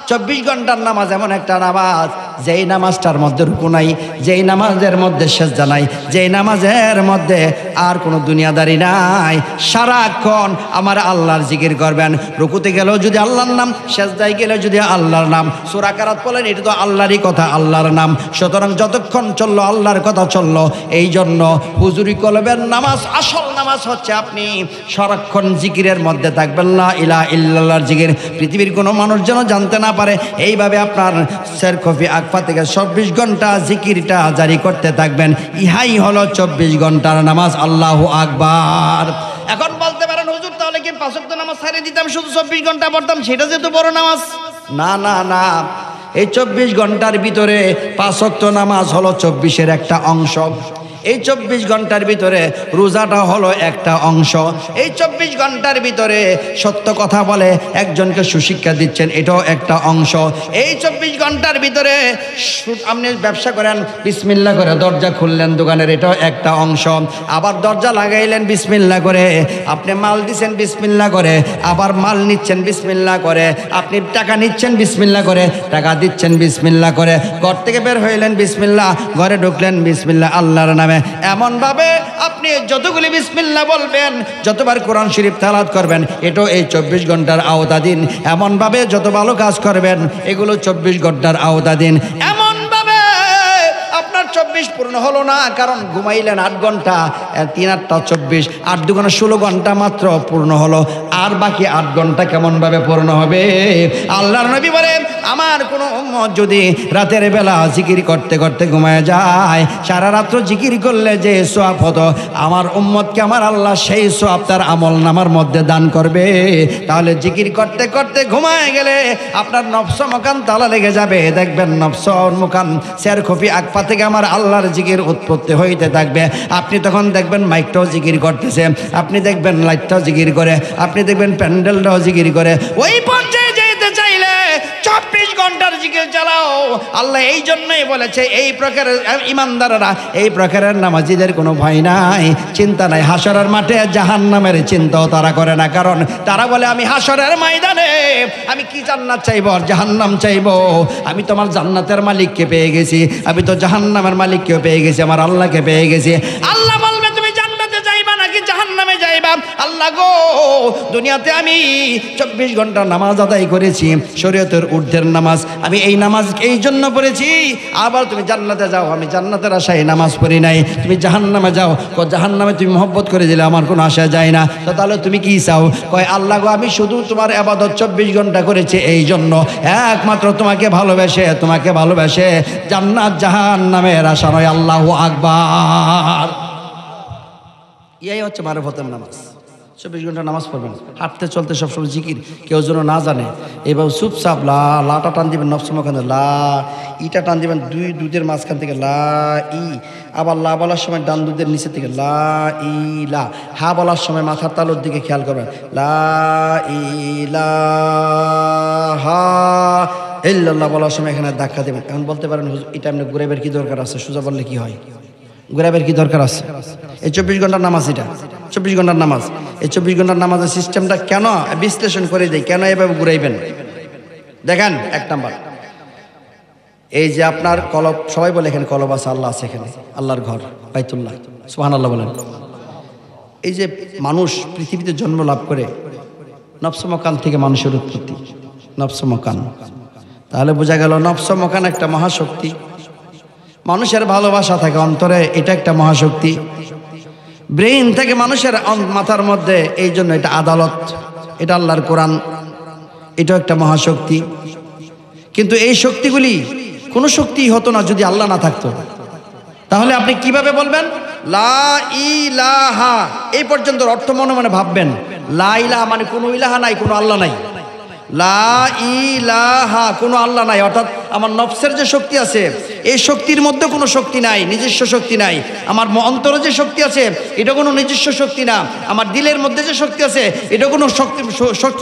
24 ঘন্টার নামাজ এমন একটা নামাজ যেই নামাজটার মধ্যে রুকু নাই, যেই নামাজের মধ্যে সেজদা নাই, যেই নামাজের মধ্যে আর কোনো দুনিয়াদারি নাই, সারাক্ষণ আমার আল্লাহর জিকির করবেন। রুকুতে গেলেও যদি আল্লাহর নাম, সেজদায় গেলেও যদি আল্লাহর নাম, সূরা কারাত পড়লেন, এটা তো আল্লাহরই কথা, আল্লাহর নাম। সুতরাং যতক্ষণ চললো আল্লাহর কথা চললো। এই জন্য হুজুরি কলবের নামাজ, আসল নামাজ হচ্ছে আপনি সারাক্ষণ জিকিরের মধ্যে থাকবেন, লা ইলাহা ইল্লাল্লাহর জিকির। পৃথিবীর কোনো মানুষ যেন জানতে না পারে। এইভাবে আপনার শেরখফি আকফা থেকে 24 ঘন্টা জিকিরটা জারি করতে থাকবেন। ইহাই হলো 24 ঘন্টার নামাজ। আল্লাহু আকবার। এখন বলতে পারেন হুজুর তাহলে কি 5 ওয়াক্ত নামাজ ছেড়ে দিতাম, শুধু 24 ঘন্টা পড়তাম, সেটা যেহেতু বড় নামাজ? না না না, এই 24 ঘন্টার ভিতরে 5 ওয়াক্ত নামাজ হলো 24-এর একটা অংশ। এই 24 ঘন্টার ভিতরে রোজাটা হলো একটা অংশ। এই 24 ঘন্টার ভিতরে সত্য কথা বলে একজনকে সুশিক্ষা দিচ্ছেন, এটাও একটা অংশ। এই 24 ঘন্টার ভিতরে আপনি ব্যবসা করেন, বিসমিল্লাহ করে দরজা খুললেন দোকানের, এটাও একটা অংশ। আবার দরজা লাগাইলেন বিসমিল্লাহ করে, আপনি মাল দিচ্ছেন বিসমিল্লাহ করে, আবার মাল নিচ্ছেন বিসমিল্লাহ করে, আপনি টাকা নিচ্ছেন বিসমিল্লাহ করে, টাকা দিচ্ছেন বিসমিল্লাহ করে, ঘর থেকে বের হইলেন বিসমিল্লাহ, ঘরে ঢুকলেন বিসমিল্লাহ, আল্লাহর নামে। এমন ভাবে আপনি যতগুলি বিসমিল্লাহ বলবেন, যতবার কোরআন শরীফ তেলাওয়াত করবেন, এটাও এই 24 ঘন্টার আওতাধীন। এমন ভাবে যত ভালো কাজ করবেন, এগুলো 24 ঘন্টার আওতাধীন। এমন ভাবে আপনার 24 পূর্ণ হলো না, কারণ ঘুমাইলেন 8 ঘন্টা, 3 8 24, 8 2 16 ঘন্টা মাত্র পূর্ণ হলো। আর বাকি 8 ঘন্টা কেমন ভাবে পূর্ণ হবে? আল্লাহর নবী বলেন, আমার কোনো উম্মত যদি রাতের বেলা জিকির করতে করতে ঘুমায় যায়, সারা রাত্র জিকির করলে যে সওয়াব হতো, আমার উম্মতকে আমার আল্লাহ সেই সওয়াব তার আমল নামার মধ্যে দান করবে। তাহলে জিকির করতে করতে ঘুমায় গেলে আপনার নফস মুকান তালা লেগে যাবে। দেখবেন নফস মুকান শেরখফি আকফা থেকে আমার আল্লাহর জিকির উৎপত্তি হইতে থাকবে। আপনি তখন দেখবেন মাইকটাও জিকির করতেছে, আপনি দেখবেন লাইটটাও জিকির করে, আপনি দেখবেন প্যান্ডেলটাও জিকির করে। ওই পর্যায়ে যেতে চাইলে 24 ঘন্টার জিকির চালাও। আল্লাহ এই জন্যই বলেছে, এই প্রকারের ইমানদাররা, এই প্রকারের নামাজিদের কোনো ভয় নাই, চিন্তা নাই। হাসরের মাঠে জাহান্নামের চিন্তাও তারা করে না, কারণ তারা বলে আমি হাসরের ময়দানে আমি কি জান্নাত চাইবো আর জাহান্নাম চাইবো? আমি তোমার জান্নাতের মালিককে পেয়ে গেছি, আমি তো জাহান্নামের মালিককেও পেয়ে গেছি, আমার আল্লাহকে পেয়ে গেছি। আল্লাহ বলবে তুমি জান্নাতে যাইবা নাকি জাহান্নামে যাইবা? আল্লাহ গো, দুনিয়াতে আমি 24 ঘন্টা নামাজ আদায় করেছি, শরীয়তের ঊর্ধ্বের নামাজ, আমি এই নামাজ এই জন্য পড়েছি। আবার তুমি জান্নাতে যাও, আমি জান্নাতের আশায় নামাজ পড়ি নাই। তুমি জাহান্নামে যাও, জাহান্নামে তুমি মহব্বত করে দিলে আমার কোনো আশা যায় না। তো তাহলে তুমি কি চাও? কয় আল্লাহ গো, আমি শুধু তোমার ইবাদত 24 ঘন্টা করেছি এই জন্য, একমাত্র তোমাকে ভালোবেসে, তোমাকে ভালোবেসে জান্নাত জাহান্নামের আশা নয়। আল্লাহু আকবার। এই হচ্ছে মারফতের নামাজ। 24 ঘন্টা নামাজ পড়বেন, হাঁটতে চলতে সবসময় জিকির, কেউ যেন না জানে। এবার চুপচাপ লাটা টান দিবেন, নফস মুখান লা, ইটা টান দিবেন দুধের মাঝখান থেকে লা ই, আবার লা বলার সময় ডান দুধের নিচের থেকে লা ই লা, হা বলার সময় মাথার তালুর দিকে খেয়াল করবেন, লা ই লা হা ইল্লাল্লাহ বলার সময় এখানে ধাক্কা দেবেন। এখন বলতে পারেন হুজুর এটা এমনি ঘুরাইবার কি দরকার আছে? সোজা বললে কি হয়? ঘুরাইবার কি দরকার আছে? এই 24 ঘন্টার নামাজ, এটা 24 ঘন্টার নামাজ। এই 24 ঘন্টার নামাজের সিস্টেমটা কেন বিশ্লেষণ করে দেয়, কেন এভাবে ঘুরাইবেন? দেখেন, 1 নাম্বার, এই যে আপনার কলব, সবাই বলে এখানে কলব আছে, আল্লাহ আছে এখানে, আল্লাহর ঘর বাইতুল্লাহ, সুবহানাল্লাহ বলেন। এই যে মানুষ পৃথিবীতে জন্ম লাভ করে, নফস মকান থেকে মানুষের উৎপত্তি, নফস মকান। তাহলে বোঝা গেল নফস মকান একটা মহাশক্তি। মানুষের ভালোবাসা থাকে অন্তরে, এটা একটা মহাশক্তি। ব্রেইন থেকে মানুষের মাথার মধ্যে, এই জন্য এটা আদালত, এটা আল্লাহর কোরআন, এটাও একটা মহাশক্তি। কিন্তু এই শক্তিগুলি কোনো শক্তি হতো না যদি আল্লাহ না থাকতো। তাহলে আপনি কিভাবে বলবেন লা ইলাহা? এই পর্যন্ত অর্থ মনে মনে ভাববেন। লা ইলাহা মানে কোনো ইলাহা নাই, কোনো আল্লাহ নাই। লা ইলাহা, কোনো আল্লাহ নাই, অর্থাৎ আমার নফসের যে শক্তি আছে, এই শক্তির মধ্যে কোনো শক্তি নাই, নিজস্ব শক্তি নাই। আমার অন্তরে যে শক্তি আছে, এটা কোনো নিজস্ব শক্তি না। আমার দিলের মধ্যে যে শক্তি আছে, এটা কোনো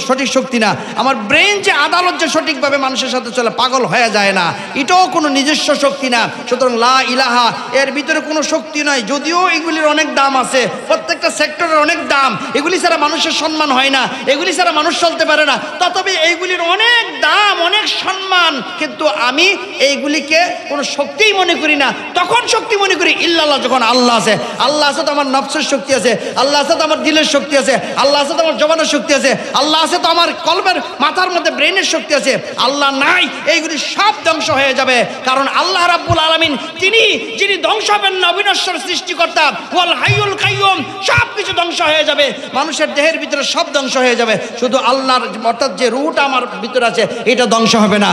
সঠিক শক্তি না। আমার ব্রেন যে আদালত যে সঠিকভাবে মানুষের সাথে চলে, পাগল হয়ে যায় না, এটাও কোনো নিজস্ব শক্তি না। সুতরাং লা ইলাহা, এর ভিতরে কোনো শক্তি নয়। যদিও এগুলির অনেক দাম আছে, প্রত্যেকটা সেক্টরের অনেক দাম, এগুলি ছাড়া মানুষের সম্মান হয় না, এগুলি ছাড়া মানুষ চলতে পারে না। তথাপি এইগুলির অনেক দাম, অনেক সম্মান, কিন্তু আমি এইগুলিকে কোনো শক্তিই মনে করি না। তখন শক্তি মনে করি ইল্লাল্লাহ, যখন আল্লাহ আছে। আল্লাহ আছে তো আমার নফসের শক্তি আছে, আল্লাহ আছে তো আমার দিলের শক্তি আছে, আল্লাহ আছে তো আমার জবানের শক্তি আছে, আল্লাহ আছে তো আমার কলবের মাথার মধ্যে ব্রেনের শক্তি আছে। আল্লাহ নাই, এইগুলি সব ধ্বংস হয়ে যাবে। কারণ আল্লাহ রাব্বুল আলামিন তিনি যিনি ধ্বংস হবেন না, অবিনশ্বর সৃষ্টিকর্তা, ওয়াল হাইয়ুল কাইয়ুম। সব কিছু ধ্বংস হয়ে যাবে, মানুষের দেহের ভিতরে সব ধ্বংস হয়ে যাবে, শুধু আল্লাহর অর্থাৎ যে রুহটা আমার ভিতরে আছে এটা ধ্বংস হবে না।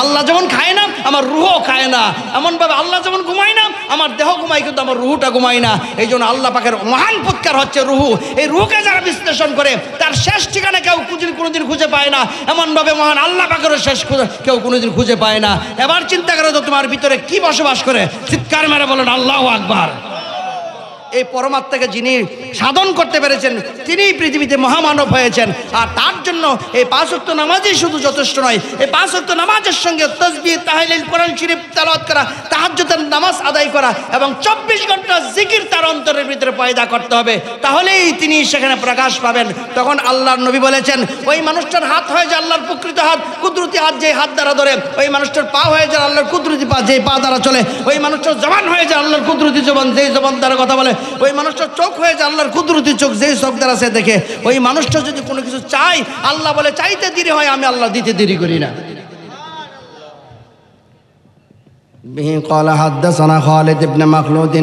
আল্লাহ যেমন খায় না আমার রুহও খায় না, এমনভাবে আল্লাহ যেমন ঘুমায় না আমার দেহ ঘুমায়, কিন্তু আমার রুহটা ঘুমায় না। এই জন্য আল্লাহ পাকের মহান পুৎকার হচ্ছে রুহু। এই রুহকে যারা বিশ্লেষণ করে তার শেষ ঠিকানা কেউ কোনোদিন খুঁজে পায় না, এমনভাবে মহান আল্লাহ পাকেরও শেষ কেউ কোনোদিন খুঁজে পায় না। এবার চিন্তা করো তো তোমার ভিতরে কি বসবাস করে, চিৎকার মেরে বলেন আল্লাহু আকবার। এই পরমাত্মাকে যিনি সাধন করতে পেরেছেন তিনিই পৃথিবীতে মহামানব হয়েছেন। আর তার জন্য এই 5 ওয়াক্ত নামাজই শুধু যথেষ্ট নয়, এই 5 ওয়াক্ত নামাজের সঙ্গে তাসবিহ, তাহলিল, কোরআন শরীফ তেলাওয়াত করা, তাহাজ্জুদের নামাজ আদায় করা এবং 24 ঘন্টা জিকির তার অন্তরের ভিতরে পয়দা করতে হবে, তাহলেই তিনি সেখানে প্রকাশ পাবেন। তখন আল্লাহর নবী বলেছেন ওই মানুষটার হাত হয়ে যায় আল্লাহর প্রকৃত হাত, কুদরতি হাত, যে হাত দ্বারা ধরে। ওই মানুষটার পা হয়ে যায় আল্লাহর কুদরতি পা, যে পা দ্বারা চলে। ওই মানুষটার জবান হয়ে যায় আল্লাহর কুদরতি জবান, যেই জবান দ্বারা কথা বলে। ওই মানুষটার চোখ হয়ে যায় আল্লাহর কুদরতি চোখ, যেই চোখ দ্বারা সে দেখে। ওই মানুষটা যদি কোনো কিছু চায়, আল্লাহ বলে চাইতে দেরি হয়, আমি আল্লাহ দিতে দেরি করি না। قال حدثنا خالد بن مخلود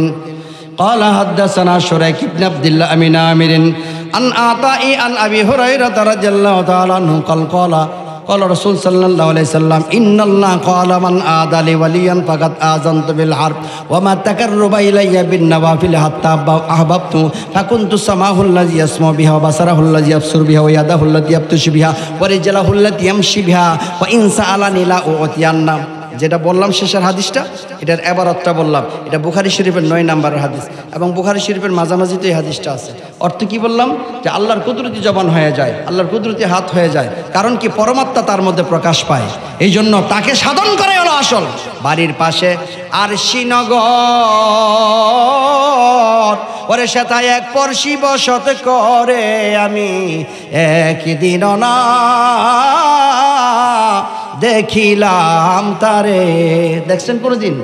قال حدثنا شريك بن عبد الله بن عامر عن عطاء عن ابي هريره رضي الله تعالى عنه قال رسول صلى الله عليه وسلم إن الله قال من آذى لي وليا فقد آذنت بالحرب وما تقرب إلي بالنوافل حتى أحببته فكنت سمعه الذي يسمع بها وبصره الذي يبصر بها ويده التي يبطش بها ورجله التي يمشي بها وإن سألني لا أعطينه। যেটা বললাম শেষের হাদিসটা, এটার এবারতটা বললাম, এটা বুখারী শরীফের 9 নম্বরের হাদিস এবং বুখারী শরীফের মাঝামাঝিতে এই হাদিসটা আছে। অর্থ কি বললাম? যে আল্লাহর কুদরতি জবান হয়ে যায়, আল্লাহর কুদরতি হাত হয়ে যায়, কারণ কি পরমাত্মা তার মধ্যে প্রকাশ পায়। এই জন্য তাকে সাধন করে হলো আসল। বাড়ির পাশে আরশিনগর, ওরে সেথায় এক পরশি বসত করে, আমি একদিন না দেখিলাম তারে। দেখছেন কোনদিন?